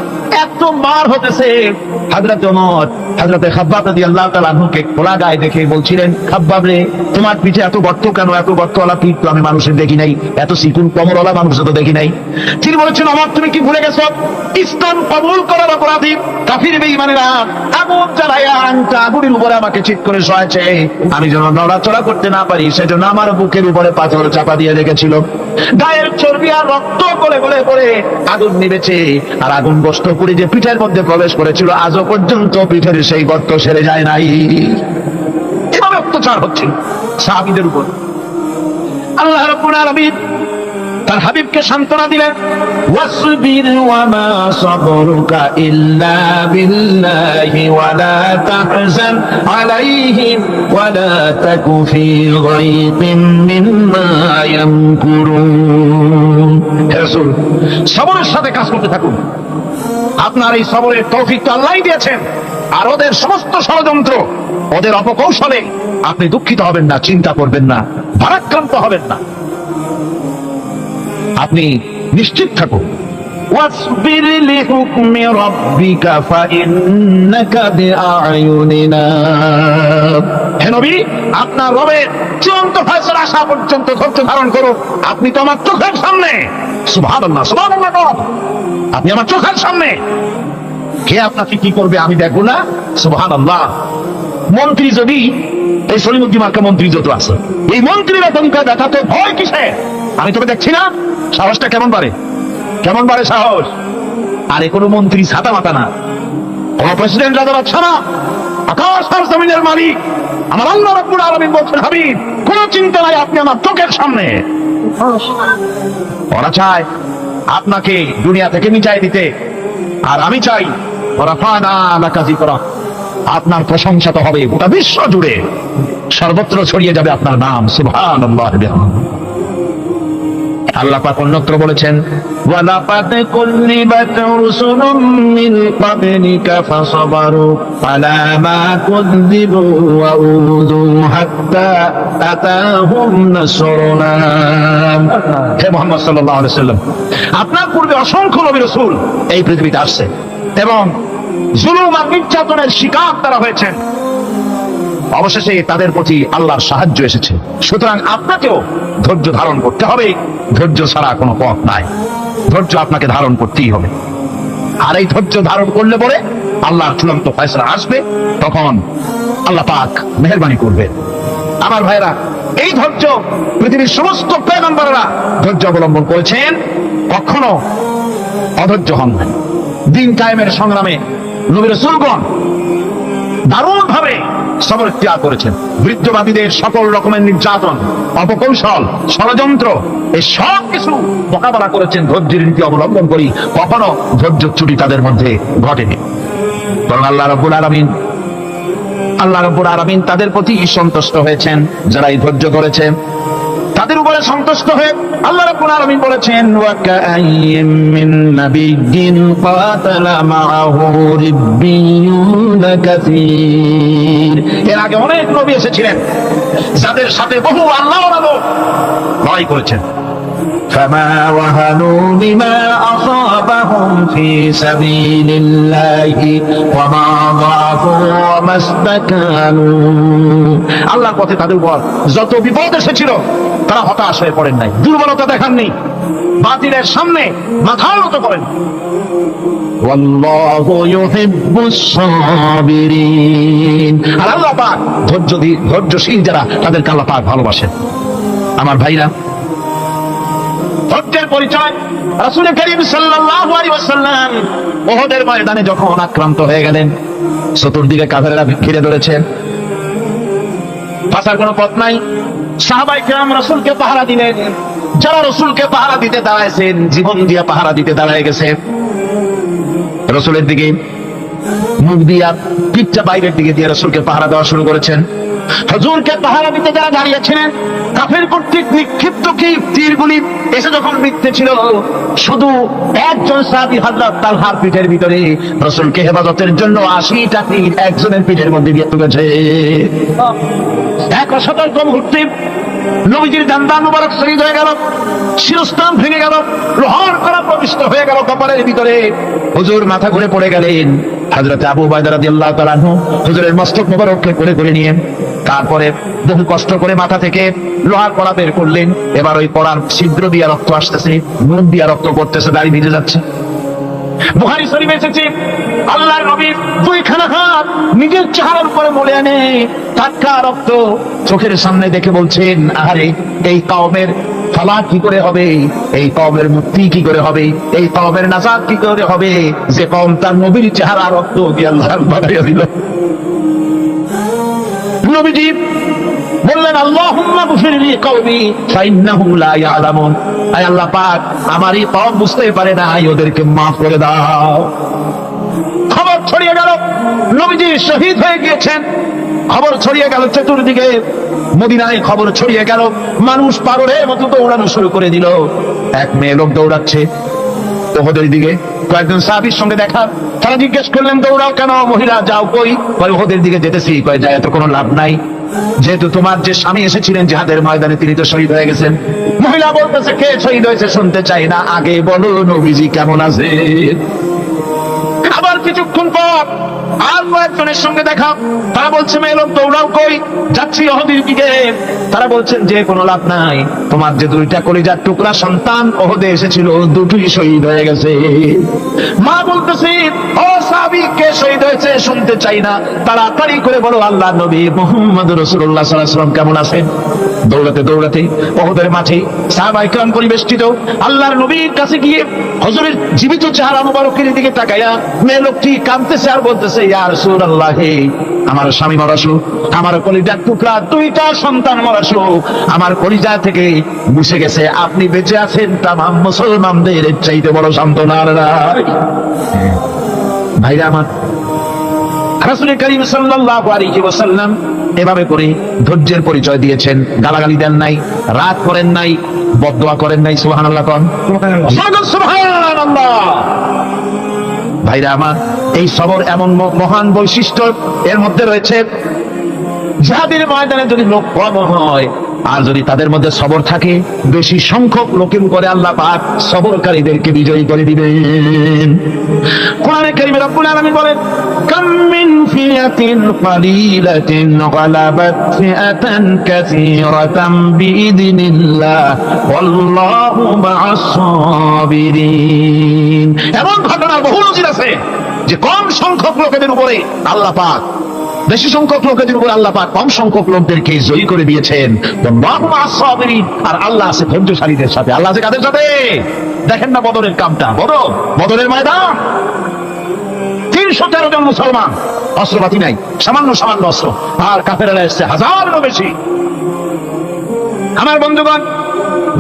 S1: এত মার হতেছে। হযরত ওমর হযরতে খাব্বাব রাদিয়াল্লাহু তাআলা আনহুকে খোলা গায়ে দেখে বলছিলেন, খাব্বাব রে, তোমার পিঠে এত গর্ত কেন? এত গর্তওয়ালা পিঠ তো আমি মানুষের দেখি নাই, এত চিকুন কোমরওয়ালা মানুষ তো দেখি নাই। তিনি বলেছেন, ওমর, তুমি কি ভুলে গেছো? ইসলাম কবুল করার অপরাধী কাফির বেঈমানেরা আগুন জ্বালাইয়া আগুনের উপরে আমাকে চিৎ করে শোয়াছে। আমি যেন নড়াচড়া করতে না পারি সেজন্য আমার বুকের উপরে পাথর চাপা দিয়ে রেখেছিল। গায়ের চর্বি আর রক্ত গলে গলে পড়ে আগুন নিবেছে, আর আগুন গোশত পুড়ে যে পিঠের মধ্যে প্রবেশ করেছিল আজও পর্যন্ত পিঠের সেই গর্ত সেরে যায় নাই। এভাবে অত্যাচার হচ্ছে সাহাবীদের উপর। আল্লাহ রাব্বুল আলামিন তার হাবিবকে সান্ত্বনা দিলেন, ওয়াসবির ওয়া মা সাবরুকা ইল্লা বিল্লাহি ওয়া লা তাহজান আলাইহিম ওয়া লা তাকু ফি গায়তিন মিম্মা ইয়ামকুরুন। হে রাসূল, সবরের সাথে কাজ করতে থাকুন, আপনার এই সবরের তৌফিক তো আল্লাহই দিয়েছেন। আর ওদের সমস্ত ষড়যন্ত্র, ওদের অপকৌশলে আপনি দুঃখিত হবেন না, চিন্তা করবেন না, ভারাক্রান্ত হবেন না। আপনি নিশ্চিত থাকুন। واصبر لحكم ربك فإنك بأعيننا। হে নবী, আপনার রবের চূড়ান্ত ফয়সালা আসা পর্যন্ত ধৈর্য ধারণ করুন। আপনি তো আমার চোখের সামনে। সুবহানাল্লাহ, সুবহানাল্লাহ। আপনি আমার চোখের সামনে। কে আপনাকে কি করবে আমি দেখবো না? সুবহানাল্লাহ। মন্ত্রী যদি, এই সলিমুদ্দিন মার্কা মন্ত্রী যত আছে, এই মন্ত্রীরা তোমাকে দেখাতে ভয় কিসে? আমি তোকে দেখছি না? সাহসটা কেমন বাড়ে, কেমন বাড়ে সাহস? আরে কোনো মন্ত্রী ছাতা মাতা না, কোন প্রেসিডেন্ট রাজা বাদশা না, আকাশ আর জমিনের মালিক আমার আল্লাহ রাব্বুল আলামিন বলছেন, হাবিব কোনো চিন্তা নাই, আপনি আমার চোখের সামনে। ওরা চায় আপনাকে দুনিয়া থেকে মিটাই দিতে, আর আমি চাই রাফানা লাকা যিকরা, আপনার প্রশংসা তো হবে গোটা বিশ্ব জুড়ে, সর্বত্র ছড়িয়ে যাবে আপনার নাম। সুবহানাল্লাহ। আল্লাহ পাক অন্যত্র বলেছেন, ওয়ালাকাদ কুযযিবাত রুসুলুম মিন ক্বাবলিকা ফাসাবারু আলা মা কুযযিবু ওয়া উযু হাত্তা আতাহুম নাসরুনা। হে মুহাম্মদ সাল্লাল্লাহু আলাইহি ওয়াসাল্লাম, আপনার পূর্বে অসংখ্য নবী রাসূল এই পৃথিবীতে আসছে এবং জুলুম আর নির্যাতনের শিকার তারা হয়েছেন। অবশেষে তাদের প্রতি আল্লাহর সাহায্য এসেছে। সুতরাং আপনাকেও ধৈর্য ধারণ করতে হবে। ধৈর্য ছাড়া কোনো পথ নাই। ধৈর্য আপনাকে ধারণ করতেই হবে। আর এই ধৈর্য ধারণ করলে পরে আল্লাহর চূড়ান্ত ফয়সালা আসবে, তখন আল্লাহ পাক মেহেরবানি করবে। আমার ভাইরা, এই ধৈর্য পৃথিবীর সমস্ত পয়গম্বররা ধৈর্য অবলম্বন করেছেন, কখনো অধৈর্য হন নাই। দিন কায়েমের সংগ্রামে নবী রাসূলগণ দারুণ ভাবে সবর ত্যাগ করেছেন। বৃদ্ধবাদীদের সকল রকমের নির্যাতন, অপকৌশল, ষড়যন্ত্র, এই সব কিছু মোকাবেলা করেছেন ধৈর্যের নীতি অবলম্বন করি। কখনো ধৈর্য ত্রুটি তাদের মধ্যে ঘটেনি। বরং আল্লাহ রাব্বুল আলামিন তাদের প্রতি সন্তুষ্ট হয়েছেন। যারা এই ধৈর্য করেছে তাদের উপরে সন্তুষ্ট হয়ে আল্লাহ রাব্বুল আলামিন বলেছেন, ওয়া কাআইয়্যিম মিন নাবিয়্যিন কাতালা মাআহু রিব্বিয়ুন কাসীর। এর আগে অনেক নবী এসেছিলেন যাদের সাথে বহু আল্লাহর লোক লড়াই করেছেন। فما وهنوا لما أصابهم في سبيل الله وما ضعفوا وما استكانوا। আল্লাহর পথে তাদের উপর যত বিপদ এসেছিল তারা হতাশ হয়ে পড়েন নাই, দুর্বলতা দেখাননি, বাতিলের সামনে মাথা নত করেন। ওয়াল্লাহু ইউহিব্বুস সাবিরিন। আর আল্লাহ পাক ধৈর্যশীল যারা, তাদেরকে আল্লাহ পাক ভালোবাসেন। আমার ভাইরা, ধৈর্যের পরিচয় রাসূল করিম সাল্লাল্লাহু আলাইহি ওয়াসাল্লাম উহুদের ময়দানে যখন আক্রান্ত হয়ে গেলেন, চতুর্দিকে কাফেররা ঘিরে ধরেছেন, বাঁচার কোনো পথ নাই। সাহাবায়ে কেরাম রাসূলকে পাহারা দিলেন। যারা রাসূলকে পাহারা দিতে দাঁড়াইছেন, জীবন দিয়ে পাহারা দিতে দাঁড়ায় গেছে, রাসূলের দিকে মুখ দিয়া, পিঠটা বাইরের দিকে দিয়ে রাসূলকে পাহারা দেওয়া শুরু করেছেন। হুজুরকে পাহারা দিতে যারা দাঁড়িয়েছিলেন, কাফের কর্তৃক নিক্ষিপ্ত কি তীরগুলি এসে যখন বিঁধতে ছিল, শুধু একজন সাহাবী হযরত তালহার পিঠের ভিতরে রাসূলকে হেফাজতের জন্য 80টা তীর একজনের পিঠের মধ্যে দিয়ে তুলেছে। এক অসতর্ক মুহূর্তে নবীজির জানদান মুবারক শহীদ হয়ে গেল, শিরস্ত্রাণ ভেঙে গেল, লোহার কড়া প্রবিষ্ট হয়ে গেল কপালের ভিতরে। হুজুর মাথা ঘুরে পড়ে গেলেন। হযরত আবু উবাইদা রাদিয়াল্লাহু তাআলা আনহু হুজুরের মস্তক মুবারককে করে নিয়ে তারপরে বহু কষ্ট করে মাথা থেকে লোহার কড়া বের করলেন। এবার ওই কড়ার ছিদ্র দিয়ে রক্ত আসতেছে, মুখ দিয়ে রক্ত পড়তেছে, দাড়ি ভিজে যাচ্ছে। বুখারী শরীফে এসেছে, আল্লাহর নবী দুইখানা হাত নিজের চেহারার উপরে মলে আনে টাটকা রক্ত চোখের সামনে দেখে বলছেন, আরে এই কওমের ফালাক কি করে হবে, এই কওমের মুক্তি কি করে হবে, এই কওমের নাজাত কি করে হবে, যে কওম তার নবীর চেহারা রক্ত দিয়ে আল্লাহর বাড়াইয়া দিল। নবীজি বললেন, আল্লাহুম্মা গফিরলি কওমি ফাইন্নাহুম লা ইয়ালামুন। আয় আল্লাহ পাক, আমার এই কওম বুঝতে পারে না, ওদেরকে মাফ করে দাও। খবর ছড়িয়ে গেল নবীজি শহীদ হয়ে গিয়েছেন। খবর ছড়িয়ে গেল চতুর্দিকে, মদিনায় খবর ছড়িয়ে গেল। মানুষ পাগলের মতো দৌড়ানো শুরু করে দিল। এক মেয়ে লোক দৌড়াচ্ছে, ওহদের দিকে। কয়েকজন সাহাবীর সঙ্গে দেখা, তারা জিজ্ঞেস করলেন দৌড়াও কেন, মহিলা যাও কই? কয় ওহদের দিকে যেতেছি। কয় যায় তো কোনো লাভ নাই, যেহেতু তোমার যে স্বামী এসেছিলেন জিহাদের ময়দানে তিনি তো শহীদ হয়ে গেছেন। মহিলা বলতেছে কে শহীদ হয়েছে শুনতে চাই না, আগে বলো নবীজি কেমন আছে। আবার কিছুক্ষণ পর আর কয়েকজনের সঙ্গে দেখা, তারা বলছে মেয়ে লোক দৌড়াও কই? যাচ্ছি ওহদের দিকে। তারা বলছেন যে কোনো লাভ নাই, তোমার যে দুইটা কলিজার টুকরা সন্তান ওহদে এসেছিল দুটোই শহীদ হয়ে গেছে। মা বলতেছে ও সাহাবী কে শহীদ হয়েছে শুনতে চাই না, তাড়াতাড়ি করে বলো আল্লাহর নবী মুহাম্মদ রাসূলুল্লাহ সাল্লাল্লাহু আলাইহি ওয়াসাল্লাম কেমন আছেন। দৌড়াতে দৌড়াতে ওহদের মাঠে সাহাবায়ে কেরাম পরিবেষ্টিত আল্লাহর নবীর কাছে গিয়ে হুজুরের জীবিত চেহারা মুবারকের দিকে তাকায়া মেয়ে লোকটি কাঁদতেছে আর বলতেছে ইয়া রাসূলুল্লাহ, আমার স্বামী মারা শোক, আমার কলিজার টুকরা দুইটা সন্তান মারা শোক, আমার কলিজা থেকে মুছে গেছে, আপনি বেঁচে আছেন তামাম মুসলমানদের চাইতে বড় সান্ত্বনা আর নাই। ভাইরা আমার, রাসূল করিম সাল্লাল্লাহু আলাইহি ওয়াসাল্লাম এভাবে করে ধৈর্যের পরিচয় দিয়েছেন। গালাগালি দেন নাই, রাগ করেন নাই, বদদোয়া করেন নাই। সুবহানাল্লাহ কোন সুবহানাল্লাহ। ভাইরা আমার, এই সবর এমন মহান বৈশিষ্ট্য এর মধ্যে রয়েছে, জিহাদের ময়দানে যদি লোক কম হয় আর যদি তাদের মধ্যে সবর থাকে, বেশি সংখ্যক লোকের উপরে আল্লাহ পাক সবরকারীদেরকে বিজয়ী করে দিবেন। কোরআনে কারীমে রব্বুল আলামিন বলেন কাম মিন ফিয়াতিন কালিলাতিন গালাবাত ফিআতান কাসীরাতাম বিইذনিল্লাহ ওয়াল্লাহু মা'আস সাবিরিন। এমন ঘটনার বহু নজির আছে যে কম সংখ্যক লোকেদের উপরে আল্লাহ পাক, বেশি সংখ্যক লোকেদের উপর আল্লাহ পাক কম সংখ্যক লোকদেরকে জয়ী করে দিয়েছেন। আর আল্লাহ আছে ধৈর্যশালীদের সাথে। আল্লাহ আছে কাদের সাথে? দেখেন না বদরের কামটা, বদরের ময়দান 313 জন মুসলমান, অস্ত্রপাতি নাই, সামান্য সামান্য অস্ত্র, আর কাফেররা এসছে হাজারেরও বেশি। আমার বন্ধুগণ,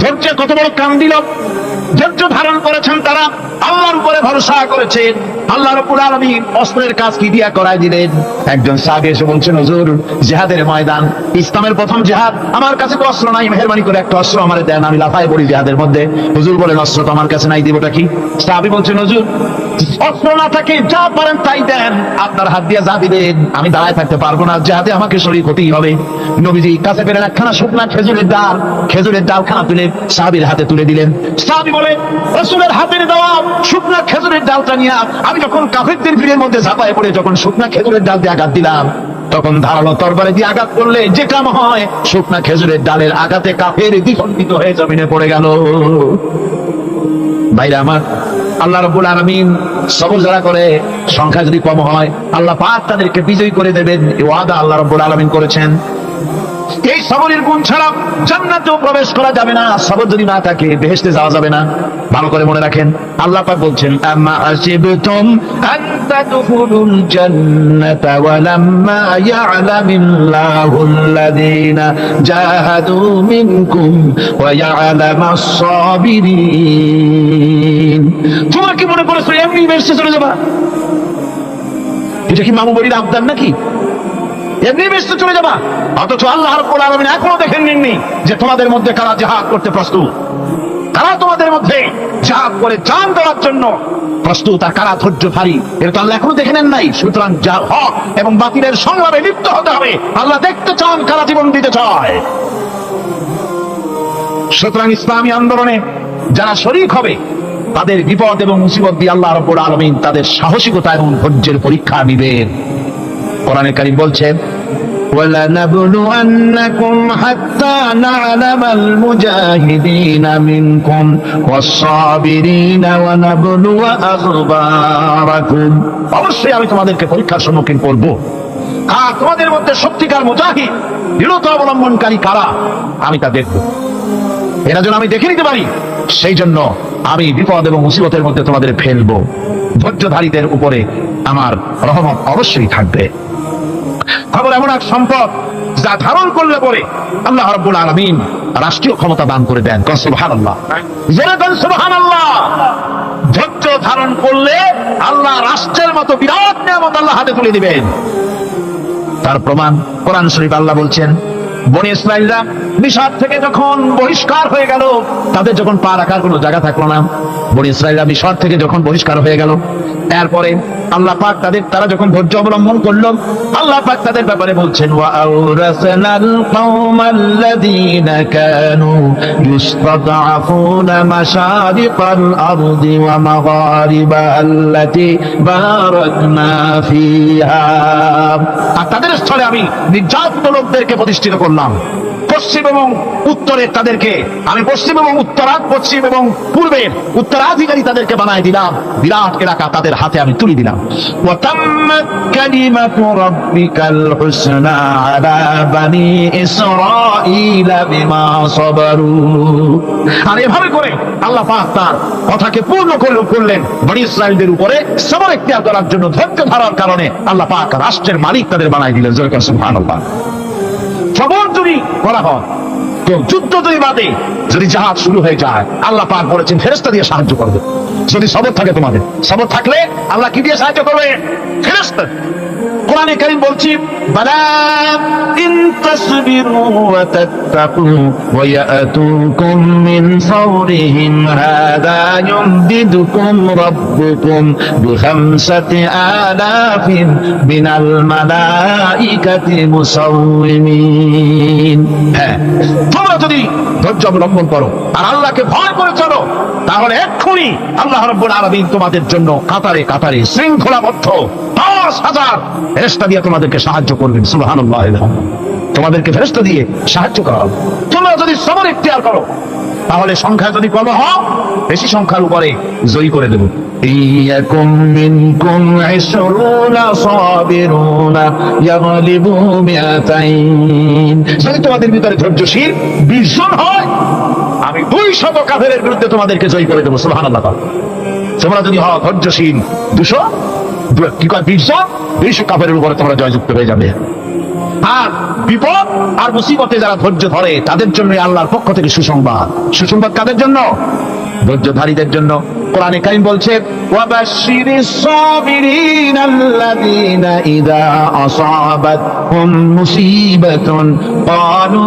S1: ধৈর্যের কত বড় কাম দিল, ধৈর্য ধারণ করেছেন তারা, আল্লাহর উপরে ভরসা করেছেন। আল্লাহ রাব্বুল আলামিন অস্ত্রের কাজ কি দিয়া করায় দিলেন। একজন সাহাবী এসে বলছেন হুজুর, জিহাদের ময়দান, ইসলামের প্রথম জিহাদ, আমার কাছে তো অস্ত্র নাই, মেহেরবানি করে একটা অস্ত্র আমারে দেন, আমি লাফায় পড়ি জিহাদের মধ্যে। হুজুর বলেন অস্ত্র তো আমার কাছে নাই, দিবটা কি? সাহাবী বলছেন হুজুর, অস্ত্র না থাকে যা পারেন তাই দেন, আপনার হাত দিয়ে যা দিবেন আমি দাঁড়ায় থাকতে পারবো না, জিহাদে আমাকে শরীক হতেই হবে। নবীজি কাছে পেলেন একখানা শুকনা খেজুরের ডালখানা তুলে সাহাবীর হাতে তুলে দিলেন। সাহাবী বলে রাসূলের হাতের দেওয়া শুকনা খেজুরের ডালটা নিয়ে আমি যখন কাফেরদের ভিড়ের মধ্যে ঝাঁপায় পড়ে যখন শুকনা খেজুরের ডাল দিয়ে আঘাত দিলাম, তখন ধারালো তরবারি দিয়ে আঘাত করলে যে কাম হয়, শুকনা খেজুরের ডালের আঘাতে কাফের দ্বিখণ্ডিত হয়ে জমিনে পড়ে গেল। ভাইরা আমার, আল্লাহ রাব্বুল আলামিন সবর যারা করে, সংখ্যা যদি কম হয় আল্লাহ পাক তাদেরকে বিজয়ী করে দেবেন, এই ওয়াদা আল্লাহ রাব্বুল আলামিন করেছেন। এই সবরের গুণ ছাড়া জান্নাতেও প্রবেশ করা যাবে না, সবর যদি না থাকে বেহেশতে যাওয়া যাবে না। ভালো করে মনে রাখেন, আল্লাহ পাক বলছেন আম্মা হাসিবতুম আন তাদখুলুল জান্নাতা ওয়া লাম্মা ইয়া'লামিল্লাহুল্লাযীনা জাহাদু মিনকুম ওয়া ইয়া'লামাস সাবিরিন। তোমরা কি মনে করেছো এমনি বেহেশতে চলে যাবা? এটা কি মামু বাড়ির আবদার নাকি? এমনি বেহেশতে চলে যাবা? অথচ আল্লাহ রাব্বুল আলামিন এখনো দেখেন নিননি যে তোমাদের মধ্যে কারা জিহাদ করতে প্রস্তুত, কারা তোমাদের মধ্যে জিহাদ করে জান দেওয়ার জন্য প্রস্তুত, আর কারা ধৈর্যধারী, এটা তো আল্লাহ এখনো দেখে নেন নাই। সুতরাং যা হক এবং বাতিলের সংগ্রামে লিপ্ত হতে হবে। আল্লাহ দেখতে চান কারা জীবন দিতে চায়। সুতরাং ইসলামী আন্দোলনে যারা শরীক হবে তাদের বিপদ এবং মুসিবত দিয়ে আল্লাহ রাব্বুল আলামিন তাদের সাহসিকতা এবং ধৈর্যের পরীক্ষা নেবেন। কোরআনে কারীম বলছে وَلَنَبْلُوَنَّكُمْ حَتَّى نَعْلَمَ الْمُجَاهِدِينَ مِنكُمْ وَالصَّابِرِينَ وَنَبْلُوَ أَخْبَارَكُمْ। অবশ্যই আমি তোমাদেরকে পরীক্ষার সম্মুখীন করব, আর তোমাদের মধ্যে সত্যিকার মুজাহিদ, দৃঢ়তা অবলম্বনকারী কারা আমি তা দেখব। এরা যেন আমি দেখে নিতে পারি, সেই জন্য আমি বিপদ এবং মুসিবতের মধ্যে তোমাদের ফেলবো। ধৈর্যধারীদের উপরে আমার রহমত অবশ্যই থাকবে। খবর এমন এক সম্পদ যা ধারণ করলে পরে আল্লাহ রাব্বুল আলামিন রাষ্ট্রীয় ক্ষমতা দান করে দেন। সুবহানাল্লাহ, সুবহানাল্লাহ। ধৈর্য ধারণ করলে আল্লাহ রাষ্ট্রের মতো বিরাট নিয়ামত আল্লাহ হাতে তুলে দিবেন। তার প্রমাণ কোরআন শরীফ আল্লাহ বলছেন বনি ইসরাইলরা মিশর থেকে যখন বহিষ্কার হয়ে গেল, তাদের যখন পা রাখার কোনো জায়গা থাকলো না, বনি ইসরাইলরা মিশর থেকে যখন বহিষ্কার হয়ে গেল, এরপরে আল্লাহ পাক তারা যখন ধৈর্য অবলম্বন করলো, আল্লাহ পাক তাদের ব্যাপারে বলছেন ওয়া আওরাসনাল কওমাল্লাযীনা কানু ইসতাদআফুনা মাশারিকাল আরদি ওয়া মাগারিবাহা আল্লাতী বারাকনা ফিহা। আর তাদের স্থলে আমি নির্যাতিত লোকদেরকে প্রতিষ্ঠিত করলাম। পশ্চিম এবং উত্তরের তাদেরকে আমি পশ্চিম এবং পশ্চিম এবং পূর্বের উত্তরাধিকারী তাদেরকে বানায় দিলাম। বিরাট এলাকা তাদের হাতে আমি তুলে দিলাম। ওয়া তাম্মাত কালিমাতু রাব্বিকাল হুসনা আলা বানি ইসরাঈলা বিমা সাবারু। আর এভাবে করে আল্লাহ পাক তার কথাকে পূর্ণ করলেন বনি ইসরাঈলদের উপরে সবর ইখতিয়ার করার জন্য, ধৈর্য ধরার কারণে আল্লাহ পাক রাষ্ট্রের মালিক তাদের বানায় দিলেন। সুবহানাল্লাহ। সবর যদি করা হয়, তো যুদ্ধ যদি বাদে যদি জাহাজ শুরু হয়ে যায়, আল্লাহ পাক বলেছেন ফেরেশতা দিয়ে সাহায্য করবে। যদি সবর থাকে, তোমাদের সবর থাকলে আল্লাহ কি দিয়ে সাহায্য করবে? ফেরেশতা। কোরআনে কারীম বলছি বালা ইন তাসবিরু ওয়া তাত্তাকু ওয়া ইয়াতুকুম মিন ফাওরিহিম হাদা ইউমদিদুকুম রাব্বুকুম বিখামসাতি আলাফিন মিনাল মালাইকাতি মুসাওwimin। হ্যাঁ, তোমরা যদি ধৈর্য অবলম্বন করো আর আল্লাহকে ভয় করে চলো, তাহলে এক্ষুনি আল্লাহ রাব্বুল আলামিন তোমাদের জন্য কাতারে কাতারে শৃঙ্খলাবদ্ধ ৫,০০০ ফেরেশতা দিয়ে তোমাদেরকে সাহায্য করবেন। সুবহানাল্লাহ। তোমাদেরকে ফেরেশতা দিয়ে সাহায্য করা হবে। তোমরা যদি সবর ইখতিয়ার করো, তাহলে সংখ্যা যদি কম হয়, বেশি সংখ্যার উপরে জয়ী করে দেব। ইয়াকুম মিনকুম ২০ সাবিরুনা ইয়াগলিবু মিআতাইন। যদি তোমাদের ভিতরে ধৈর্যশীল ২০ জন হয়, আমি ২০০ কাফেরের বিরুদ্ধে তোমাদেরকে জয়ী করে দেব। সুবহানাল্লাহ। তোমরা যদি হও ধৈর্যশীল ২০০ কাফেরের উপরে তোমরা জয়যুক্ত হয়ে যাবে। আর বিপদ আর মুসিবতে যারা ধৈর্য ধরে, তাদের জন্য আল্লাহর পক্ষ থেকে সুসংবাদ। সুসংবাদ কাদের জন্য? ধৈর্যধারীদের জন্য। কোরআনে কারীম বলছে ওয়াবাশশিরিস সাবিরিন আল্লাযীনা ইযা আসাবাতহুম মুসিবাতুন ক্বালু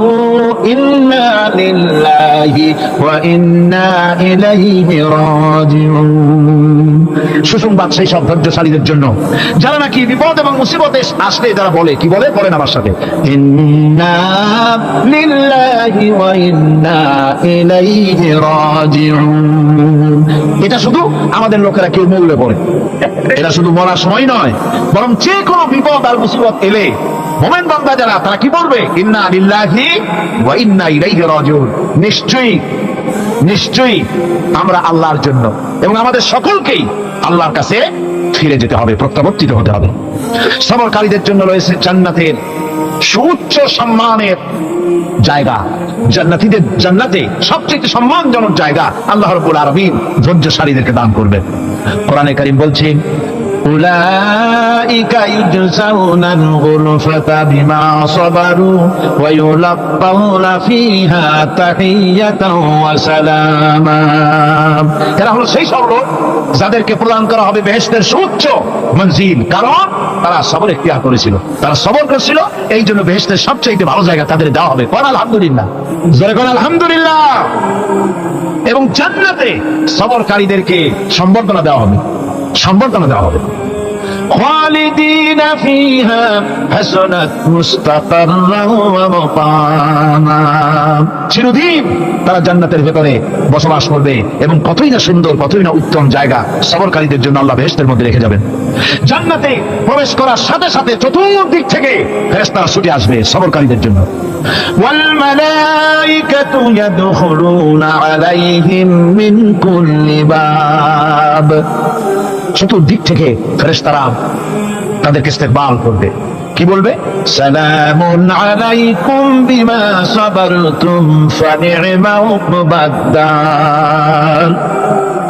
S1: ইন্না লিল্লাহি ওয়া ইন্না ইলাইহি রাজিউন। সুসংবাদ সেই সব ধৈর্যশালীদের জন্য যারা নাকি বিপদ এবং মুসিবতে আসলে যারা বলে, কি বলে? বলেন আমার সাথে, ইন্না লিল্লাহি ওয়া ইন্না ইলাইহি রাজিউন। এটা শুধু আমাদের লোকেরা কেউ মূল্য পড়ে, এটা শুধু মরার সময় নয়, বরং যে কোনো বিপদ আর মুসিবত এলে মুমিন বান্দা যারা, তারা কি বলবে? ইন্না লিল্লাহি ওয়া ইন্না ইলাইহি রাজিউন। নিশ্চয়ই নিশ্চয়ই আমরা আল্লাহর জন্য এবং আমাদের সকলকেই আল্লাহর কাছে ফিরে যেতে হবে, প্রত্যাবর্তিত হতে হবে। সবরকারীদের জন্য রয়েছে জান্নাতের সুউচ্চ সম্মানের জায়গা। জান্নাতে সবচেয়ে সম্মানজনক জায়গা আল্লাহ রাব্বুল আলামিন ধৈর্যশালীদেরকে দান করবেন। কোরআনে কারীম বলছে উলাইকা ইউজসাউনাল গুরফাতা বিমা সাবারু ওয়া ইউলাক্কাউনা ফিহা তাহিয়াতাও ওয়া সালামা। এরা হলো সেই সব লোক যাদেরকে প্রদান করা হবে বেহেশতের সুউচ্চ মঞ্জিল, কারণ তারা সবর ইখতিয়ার করেছিল, তারা সবর করেছিল। এই জন্য বেহেশতের সবচেয়ে ভালো জায়গা তাদের দেওয়া হবে। কোন আলহামদুলিল্লাহ, জোরে কোন আলহামদুলিল্লাহ। এবং জান্নাতে সবরকারীদেরকে সম্বর্ধনা দেওয়া হবে, সম্বর্ধনা দেওয়া হবে। খালিদিনা ফিহা হাসানাত মুস্তাকাররান ওয়া মুকামা। চিরদিন তারা জান্নাতের ভেতরে বসবাস করবে এবং কতই না সুন্দর, কতই না উত্তম জায়গা সবরকারীদের জন্য আল্লাহ বেহেশতের মধ্যে রেখে যাবেন। জান্নাতে প্রবেশ করার সাথে সাথে চতুর্দিক থেকে ফেরেশতারা ছুটে আসবে সবরকারীদের জন্য। ওয়াল মালাইকাতু ইয়াদখুলুনা আলাইহিম মিন কুল্লি বাব। চতুর্দিক থেকে ফেরেশতারা তাদেরকে ইস্তেকবাল করবে। কি বলবে? সালামুন আলাইকুম বিমা সাবারতুম ফানি'মা উকবাদ।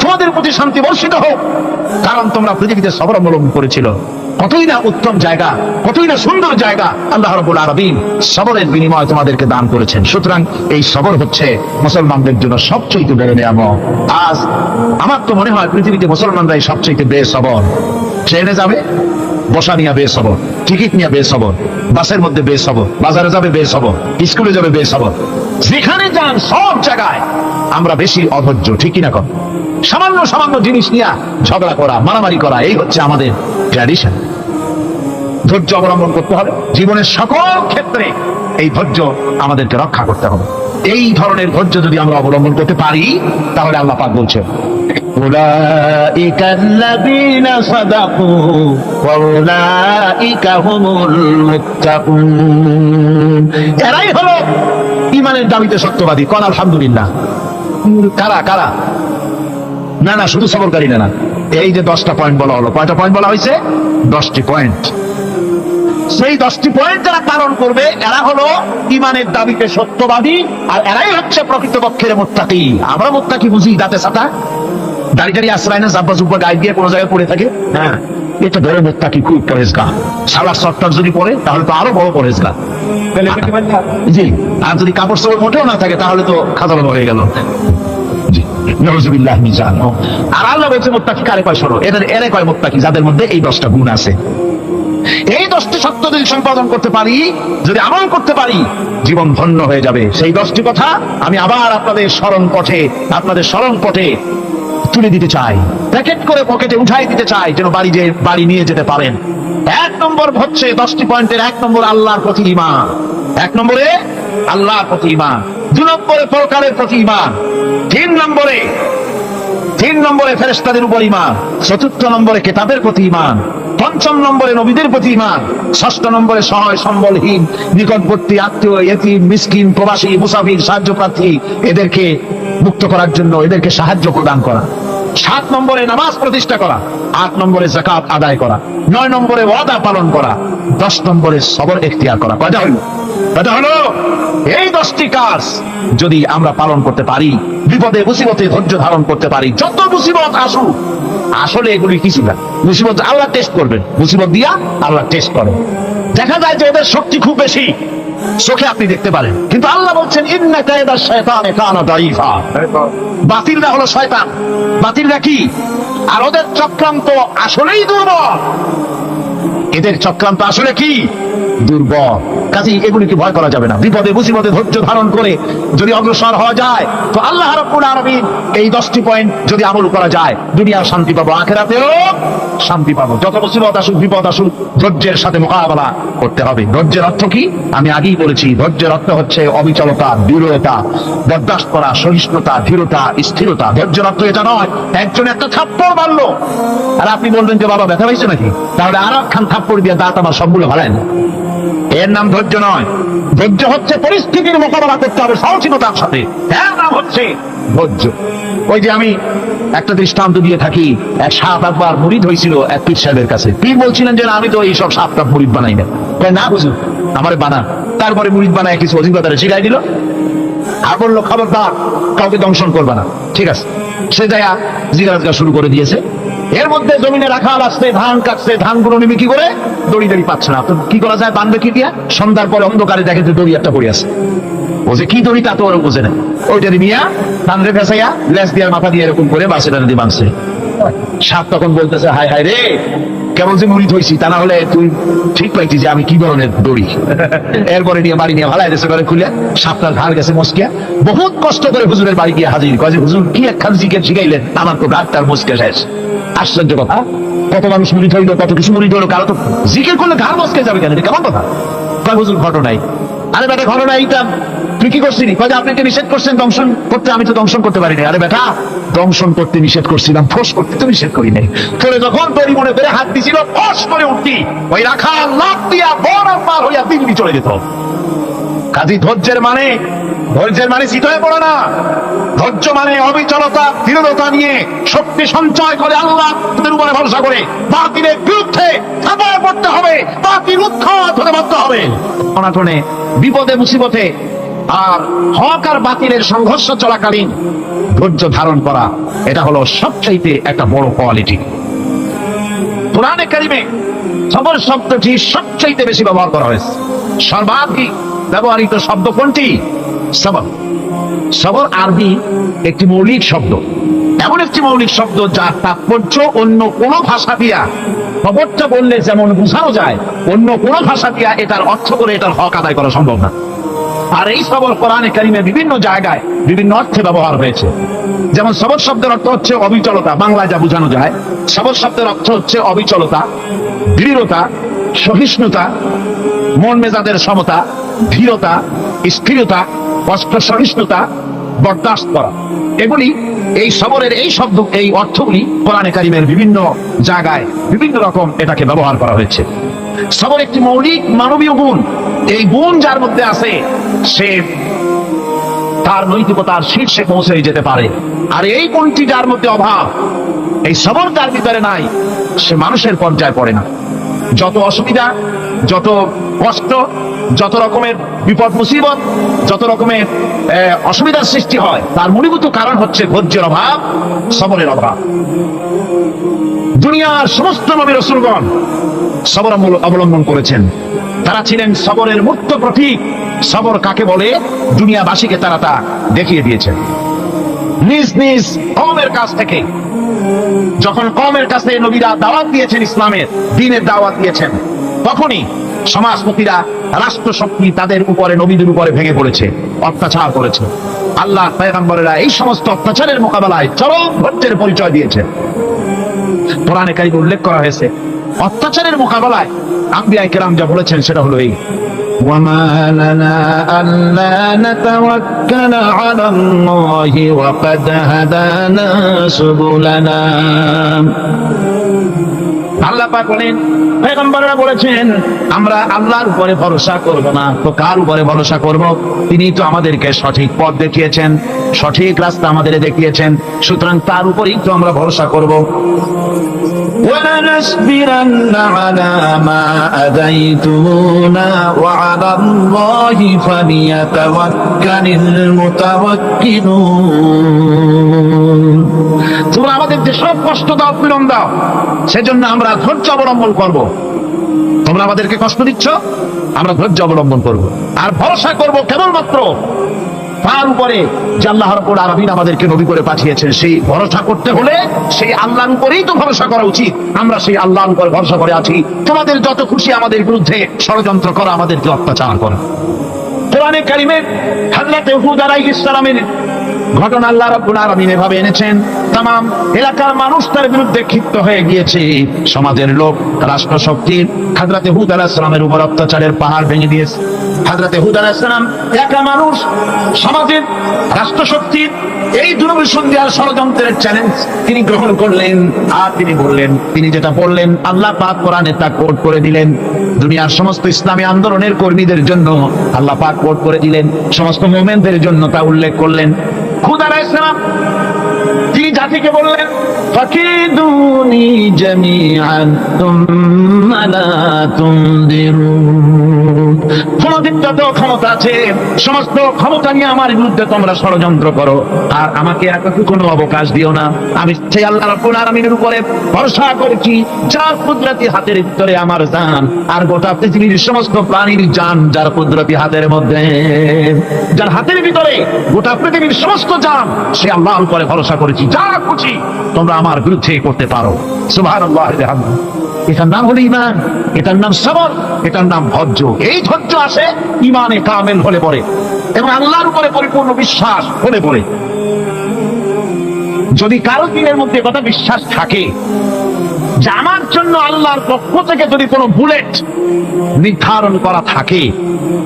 S1: তোমাদের প্রতি শান্তি বর্ষিত হোক, কারণ তোমরা পৃথিবীতে সবর অবলম্বন করেছিল। কতই না উত্তম জায়গা, কতই না সুন্দর জায়গা আল্লাহ রাব্বুল আলামিন সবরের বিনিময় তোমাদেরকে দান করেছেন। সুতরাং এই সবর হচ্ছে মুসলমানদের জন্য সবচেয়ে বড় নিয়ামত। আজ আমার তো মনে হয় পৃথিবীতে মুসলমানরাই সবচেয়ে বেসবর। ট্রেনে যাবে, বসা নিয়ে বেসবর, টিকিট নিয়ে বেসবর, বাসের মধ্যে বেসবর, বাজারে যাবে বেসবর, স্কুলে যাবে বেসবর, যেখানে যান সব জায়গায় আমরা বেশি অধৈর্য, ঠিক কিনা কর? সামান্য সামান্য জিনিস নিয়ে ঝগড়া করা, মারামারি করা, এই হচ্ছে আমাদের ট্র্যাডিশন। ধৈর্য অবলম্বন করতে হবে জীবনের সকল ক্ষেত্রে। এই ধৈর্য আমাদেরকে রক্ষা করতে হবে। এই ধরনের ধৈর্য যদি আমরা অবলম্বন করতে পারি, তাহলে আল্লাহ পাক বলছেন উলাইকা আল্লাযীনা সাদাকু ওয়া উলাইকা হুমুল মুত্তাকুন। এরাই হলো ঈমানের দাবিতে সত্যবাদী। কোন আলহামদুলিল্লাহ। কারা কারা? না না, শুধু সবরকারী না। এই যে 10টা পয়েন্ট বলা হলো, কয়টা পয়েন্ট বলা হয়েছে? 10টি পয়েন্ট। সেই 10টি পয়েন্ট যারা পালন করবে এরা হলো ঈমানের দাবিতে সত্যবাদী, আর এরাই হচ্ছে প্রকৃতপক্ষের মুত্তাকি। আমরা মুত্তাকি বুঝি দাঁতে ছাতা, দাড়ি টাড়ি আশ্রয় না, জাব্বা জুব্বা গায়ে দিয়ে কোনো জায়গায় পড়ে থাকে, হ্যাঁ এটা ধরে মুত্তাকি, খুব পরেজগার। সালার সট্টার যদি পড়ে তাহলে তো আরো বড় পরেজগার। জি, আর যদি কাপড় চোপড় মোটেও না থাকে তাহলে তো খাতালো হয়ে গেল। আর আল্লাহ বলছে মুত্তাকি কারে কয়? শোনো, এরা কয় মুত্তাকি যাদের মধ্যে এই 10টা গুণ আছে। এই 10টি সত্য যদি সম্পাদন করতে পারি, যদি আমল করতে পারি, জীবন ধন্য হয়ে যাবে। সেই 10টি কথা আমি আবার আপনাদের স্মরণ পটে তুলে দিতে চাই, প্যাকেট করে পকেটে উঠাই দিতে চাই, যেন বাড়ি নিয়ে যেতে পারেন। 1 নম্বর হচ্ছে 10টি পয়েন্টের 1 নম্বর আল্লাহর প্রতি ঈমান। 1 নম্বরে আল্লাহর প্রতি ঈমান, 2 নম্বরে পরকালের প্রতি ঈমান, 3 নম্বরে ফেরেশতাদের উপর ঈমান, 4 নম্বরে কিতাবের প্রতি ঈমান, 5 নম্বরে নবীদের প্রতি ঈমান, 6 নম্বরে সহায় সম্বলহীন, নিকটবর্তী আত্মীয়, ইতিম, মিসকিন, প্রবাসী, মুসাফির, সাহায্য প্রার্থী, এদেরকে মুক্ত করার জন্য এদেরকে সাহায্য প্রদান করা, 7 নম্বরে নামাজ প্রতিষ্ঠা করা, 8 নম্বরে যাকাত আদায় করা, 9 নম্বরে ওয়াদা পালন করা, 10 নম্বরে সবর ইখতিয়ার করা। কয়টা হলো? এই 10টি কাজ যদি আমরা পালন করতে পারি, বিপদে মুসিবতে ধৈর্য ধারণ করতে পারি, যত মুসিবত আসুক, আসলে এগুলি কিছু না। মুসিবত আল্লাহ টেস্ট করবেন, মুসিবত দিয়া আল্লাহ টেস্ট করেন। দেখা যায় যে ওদের শক্তি খুব বেশি, চোখে আপনি দেখতে পারেন, কিন্তু আল্লাহ বলছেন ইন্না কায়দাশ শাইতানি কানা দাঈফা। বাতিলরা হলো শয়তান। বাতিলরা কি? আর ওদের চক্রান্ত আসলেই দুর্বল। এদের চক্রান্ত আসলে কি? দুর্বল। কাজেই এগুলিকে ভয় করা যাবে না। বিপদে মুসিবতে ধৈর্য ধারণ করে যদি অগ্রসর হওয়া যায়, তো আল্লাহ রাব্বুল আলামিন এই 10টি পয়েন্ট যদি আমল করা যায়, দুনিয়ার শান্তি পাবো, আখিরাতেও শান্তি পাবো। যত মুসিবত আসুক, বিপদ আসুক, ধৈর্যের সাথে মোকাবেলা করতে হবে। ধৈর্যের অর্থ কি? আমি আগেই বলেছি, ধৈর্যের অর্থ হচ্ছে অবিচলতা, দৃঢ়তা, বরদাস্ত করা, সহিষ্ণুতা, ধীরতা, স্থিরতা। ধৈর্যের অর্থ এটা নয় একজন একটা থাপ্পড় মারলো আর আপনি বলবেন যে বাবা ব্যথা পাইছে নাকি, তাহলে আর একখান থাপ্পড় দিয়ে দাঁত আমার সবগুলো ভাড়ায় না। এর নাম ধৈর্য নয়। ধৈর্য হচ্ছে পরিস্থিতির মোকাবেলা করতে হবে সহনশীলতার সাথে, এর নাম হচ্ছে ধৈর্য। ওই যে আমি একটা দৃষ্টান্ত দিয়ে থাকি, এক সাপ একবার মুরিদ হয়েছিল এক পীর সাহেবের কাছে। পীর বলছিলেন যে আমি তো এইসব সাপটা মুরিদ বানাই না। না বুঝুন, আমারে বানান। তারপরে মুরিদ বানায় কিছু অভিজ্ঞতা শিখাই দিল, আর বললো খবরদার কাউকে দংশন করবা না। ঠিক আছে, সে যায়া জিজ্ঞাসা শুরু করে দিয়েছে। এর মধ্যে জমিনে রাখাল আসছে, ধান কাটছে, ধানগুলো নিবে কি করে? দড়ি পাচ্ছে না। তো কি করা যায়? বাঁধবে কি দিয়া? সন্ধ্যার পরে অন্ধকারে দেখে যে দড়ি একটা পড়ে আছে। ও যে কি দড়ি তা তো ওরা বোঝে না। ওইটা নিয়া ধান রে ফেসাইয়া লেজ দিয়ে মাথা দিয়ে এরকম করে বাসে টানে দিয়ে বাঁধছে। সাপ তখন বলতেছে, হায় হায় রে, কেমন যে মুড়ি ধইছি, তা না হলে তুই ঠিক পাইছি যে আমি কি ধরনের দড়ি। এরপরে নিয়ে বাড়ি নিয়ে ভালাই দেশে করে খুলে সাপটার ঘাড় গেছে মস্কিয়া। বহুত কষ্ট করে হুজুরের বাড়ি গিয়ে হাজির, কয় যে হুজুর কি একখান জিকির শিখাইলেন, আমার তো ঘাটটার মস্কে শেষ। আশ্চর্য কথা, কত মানুষ মুড়ি ধরলো, কত কিছু মুড়ি ধরলো, কারো তো জিকির করলে ঘাড় মস্কে যাবে কেন? এটা কেমন কথা? কয় হুজুর ঘটনাই। আরে বেটা ঘটনা এইটা তুই কি করছিলি? কয় যে আপনাকে নিষেধ করছেন দংশন করতে, আমি তো দংশন করতে পারি না। আরে বেটা দংশন করতে নিষেধ করছিলাম, ফোঁস করতে তো নিষেধ করি নাই। তোরে যখন তৈরি মনে করে হাত দিছিল, ফোঁস করে উঠতি, ওই রাখা লাভ দিয়া বড় পার হইয়া দিল্লি চলে যেত। কাজী ধৈর্যের মানে শীত হয়ে পড়ে না। ধৈর্য মানে অবিচলতা, দৃঢ়তা নিয়ে শক্তি সঞ্চয় করে আল্লাহর উপরে ভরসা করে বাতিলের বিরুদ্ধে ঝাঁপায় পড়তে হবে, বাতিল উৎখাত হতে বাধ্য হবে। অনাটনে, বিপদে মুসিবতে আর হক আর বাতিলের সংঘর্ষ চলাকালীন ধৈর্য ধারণ করা, এটা হলো সবচাইতে একটা বড় কোয়ালিটি। কোরআনে কারিমে সবর শব্দটি সবচাইতে বেশি ব্যবহার করা হয়েছে। সর্বাধিক ব্যবহৃত শব্দ কোনটি? সবর। সবর আরবি একটি মৌলিক শব্দ, এমন একটি মৌলিক শব্দ যার তাৎপর্য অন্য কোন ভাষা দিয়া খবরটা বললে যেমন বোঝানো যায়, অন্য কোন ভাষা দিয়া এটার অর্থ করে এটার হক আদায় করা সম্ভব না। আর এই সবর কোরআনে কারিমে বিভিন্ন জায়গায় বিভিন্ন অর্থে ব্যবহার হয়েছে। যেমন সবর শব্দের অর্থ হচ্ছে অবিচলতা, বাংলায় যা বোঝানো যায়। সবর শব্দের অর্থ হচ্ছে অবিচলতা, দৃঢ়তা, সহিষ্ণুতা, মন মেজাজের সমতা, ধীরতা, স্থিরতা, কষ্ট সহিষ্ণুতা, বরদাস্ত করা। এগুলি এই সবরের এই শব্দ, এই অর্থগুলি কোরআনে কারিমের বিভিন্ন জায়গায় বিভিন্ন রকম এটাকে ব্যবহার করা হয়েছে। সবর একটি মৌলিক মানবীয় গুণ। এই গুণ যার মধ্যে আছে সে তার নৈতিকতার শীর্ষে পৌঁছে যেতে পারে। আর এই গুণটি যার মধ্যে অভাব, এই সবর তার ভিতরে নাই, সে মানুষের পর্যায়ে পড়ে না। যত অসুবিধা, যত কষ্ট, যত রকমের বিপদ মুসিবত, যত রকমের অসুবিধার সৃষ্টি হয়, তার মূলীভূত কারণ হচ্ছে ধৈর্যের অভাব, সবরের অভাব। দুনিয়ার সমস্ত নবী রাসূলগণ সবর অবলম্বন করেছেন। তারা ছিলেন সবরের মূর্ত প্রতীক। সবর কাকে বলে দুনিয়াবাসীকে তারা তা দেখিয়ে দিয়েছেন। নিজ নিজ কওমের কাছ থেকে যখন কওমের কাছে নবীরা দাওয়াত দিয়েছেন, ইসলামের দ্বীনের দাওয়াত দিয়েছেন, তখনই সমাজপতিরা, রাষ্ট্রশক্তি তাদের উপরে, নবীদের উপরে ভেঙে পড়েছে, অত্যাচার করেছে। আল্লাহ পয়গম্বরেরা এই সমস্ত অত্যাচারের মোকাবেলায় চরম ধৈর্যের পরিচয় দিয়েছেন। কোরআনে কারিমে উল্লেখ করা হয়েছে অত্যাচারের মোকাবেলায় আম্বিয়া কেরাম যা বলেছেন সেটা হলো এই:
S2: وما لنا ألا نتوكل على الله وقد هدانا سبلنا।
S1: আল্লাহ পাক বলেন, পয়গম্বররা বলেছেন আমরা আল্লাহর উপরে ভরসা করব না, তো কার উপরে ভরসা করব? তিনি তো আমাদেরকে সঠিক পথ দেখিয়েছেন, সঠিক রাস্তা আমাদের দেখিয়েছেন, সুতরাং তার উপরেই তো আমরা ভরসা করব।
S2: ولنصبرن على ما أذيتمونا وعلى الله فليتوكل المتوكلون।
S1: তোমরা আমাদের যে সব কষ্ট দাও, পীড়ন দাও, সেজন্য আমরা ধৈর্য অবলম্বন করব। তোমরা আমাদেরকে কষ্ট দিচ্ছ, আমরা ধৈর্য অবলম্বন করব আর ভরসা করব কেবলমাত্র তার উপরে যে আল্লাহ রাব্বুল আলামিন আমাদেরকে নবী করে পাঠিয়েছেন। সেই ভরসা করতে হলে সেই আল্লাহর উপরেই তো ভরসা করা উচিত। আমরা সেই আল্লাহর উপর ভরসা করে আছি। তোমাদের যত খুশি আমাদের বিরুদ্ধে ষড়যন্ত্র করা, আমাদেরকে অত্যাচার করা। কোরআনে কারিমে হযরত হুদ আলাইহিস সালামের ঘটনা আল্লাহ রাব্বুল আলামিন এভাবে এনেছেন, তামাম এলাকার মানুষ তার বিরুদ্ধে ক্ষিপ্ত হয়ে গিয়েছে। সমাজের লোক, রাষ্ট্রশক্তি হযরত হুদ আলাইহিস সালামের উপর অত্যাচারের পাহাড় ভেঙে দিয়েছে। হযরত হুদ আলাইহিস সালাম একা মানুষ, সমাজের রাষ্ট্রশক্তির এই দুর্বিষণ দেওয়ার ষড়যন্ত্রের চ্যালেঞ্জ তিনি গ্রহণ করলেন। আর তিনি বললেন, তিনি যেটা বললেন আল্লাহ পাক কোরআনে তা কোট করে দিলেন। দুনিয়ার সমস্ত ইসলামী আন্দোলনের কর্মীদের জন্য আল্লাহ পাক কোট করে দিলেন, সমস্ত মুমিনদের জন্য তা উল্লেখ করলেন। হুদ আলাইহিস সালাম তিনি জাতিকে বললেন, ফাকিদুনি জামিআন তুম্মা লা তুনদিরুন। তোমাদের যত ক্ষমতা আছে সমস্ত ক্ষমতা নিয়ে আমার বিরুদ্ধে তোমরা ষড়যন্ত্র করো, আর আমাকে একাকী কোনো অবকাশ দিও না। আমি সেই আল্লাহ রাব্বুল আলামিনের উপরে ভরসা করেছি, যার কুদরতি হাতের ভিতরে আমার জান, আর গোটা পৃথিবীর সমস্ত প্রাণীর জান যার কুদরতি হাতের মধ্যে, যার হাতের ভিতরে গোটা পৃথিবীর সমস্ত জান, সে আল্লাহর উপরে ভরসা করেছি। যা খুশি তোমরা আমার বিরুদ্ধে করতে পারো। সুবহানাল্লাহ। এটার নাম হলো ঈমান, এটার নাম সবর, এটার নাম ধৈর্য। এই ধৈর্য আসে ঈমানে কামেল হলে পরে এবং আল্লাহর উপরে পরিপূর্ণ বিশ্বাস হলে পরে। যদি কারো দিনের মধ্যে কথা বিশ্বাস থাকে যে আমার জন্য আল্লাহর পক্ষ থেকে যদি কোনো বুলেট নির্ধারণ করা থাকে,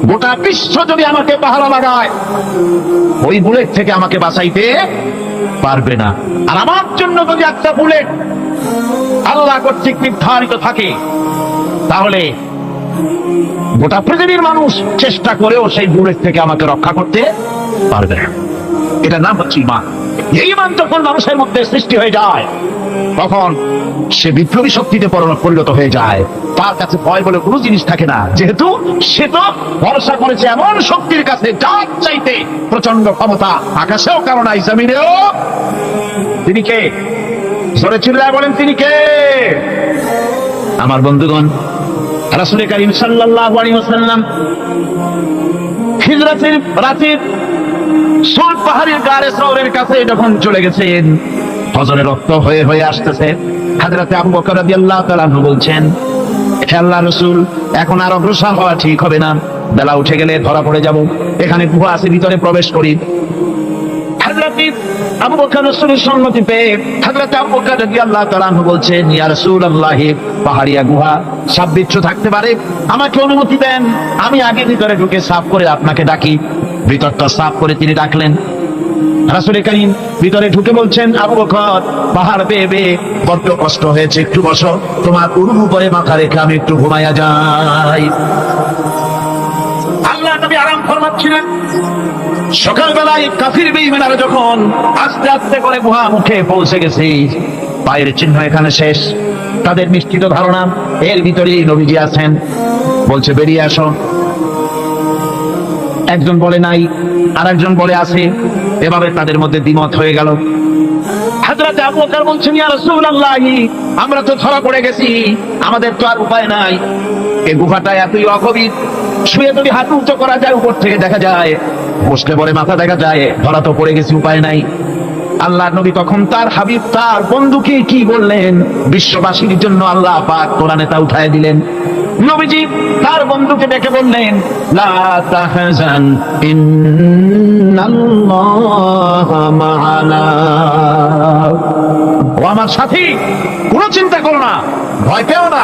S1: গোটা বিশ্ব যদি আমাকে পাহারা লাগায়, ওই বুলেট থেকে আমাকে বাঁচাইতে পারবে না। আর আমার জন্য যদি একটা বুলেট আল্লাহ কর্তৃক নির্ধারিত থাকে, তাহলে গোটা পৃথিবীর মানুষ চেষ্টা করেও সেই বুলেট থেকে আমাকে রক্ষা করতে পারবে না। এটার নাম হচ্ছে ঈমান। এই ঈমান যখন মানুষের মধ্যে সৃষ্টি হয়ে যায়, তখন সে বিপ্লবী শক্তিতে পরিণত হয়ে যায়। তার কাছে ভয় বলে কোনো জিনিস থাকে না, যেহেতু সে তো ভরসা করেছে এমন শক্তির কাছে যার চাইতে প্রচন্ড ক্ষমতা আকাশেও কারো নাই, জমিনেও। তিনি কে? জোরে চিল্লায় বলেন, তিনি কে? আমার বন্ধুগণ, রাসূল কারীম সাল্লাল্লাহু আলাইহি ওয়াসাল্লাম হিজরতের রাতে সুর পাহাড়ের গারে সওরের কাছে যখন চলে গেছেন, ফজরের রক্ত হয়ে হয়ে আসতেছে, হযরতে আবু বকর রাদিয়াল্লাহু তাআলা আনহু বলছেন, হে আল্লাহর রাসূল, এখন আর অগ্রসর হওয়া ঠিক হবে না, বেলা উঠে গেলে ধরা পড়ে যাব, এখানে গুহা আছে, ভিতরে প্রবেশ করি। হযরতে আবু বকর রাসূলের সম্মতি পেয়ে হযরতে আবু বকর রাদিয়াল্লাহু তাআলা আনহু বলছেন, ইয়া রাসূলুল্লাহ, পাহাড়িয়া গুহা, সাপ বিচ্ছু থাকতে পারে, আমাকে অনুমতি দেন, আমি আগে ভিতরে ঢুকে সাফ করে আপনাকে ডাকি। ভিতরটা সাফ করে তিনি ডাকলেন। রাসূল করিম ভিতরে ঢুকে বলছেন, আবু বকর, পাহাড় বেয়ে বেয়ে বড্ড কষ্ট হয়েছে, একটু বসো, তোমার উরুর উপরে মাথা রেখে আমি একটু ঘুমাইয়া যাই। আল্লাহ নবী আরাম ফরমাচ্ছিলেন। সকালবেলায় কাফির বেঈমানরা যখন আস্তে আস্তে করে গুহা মুখে পৌঁছে গেছে, পায়ের চিহ্ন এখানে শেষ, তাদের নিশ্চিত ধারণা এর ভিতরেই নবীজি আছেন। বলছে, বেরিয়ে আসো। একজন বলে নাই, আর একজন বলে আছে, এভাবে তাদের মধ্যে দ্বিমত হয়ে গেল। হযরত আবু বকর বলছেন, ইয়া রাসূলুল্লাহ, আমরা তো ধরা পড়ে গেছি, আমাদের তো আর উপায় নাই, এই গুহাটা এতই অগভীর, শুয়ে যদি হাত উঁচু করা যায় উপর থেকে দেখা যায়, বসলে পরে মাথা দেখা যায়, ধরা তো পড়ে গেছি, উপায় নাই। আল্লাহর নবী তখন তার হাবিব, তার বন্ধুকে কি বললেন? বিশ্ববাসীর জন্য আল্লাহ পাক কোরআনে তা উঠায় দিলেন। নবীজি তার বন্ধুকে ডেকে বললেন, লা তাহজান ইন্নাল্লাহা মা'ানা, ও আমার সাথী, কোনো চিন্তা করো না, ভয় পেও না।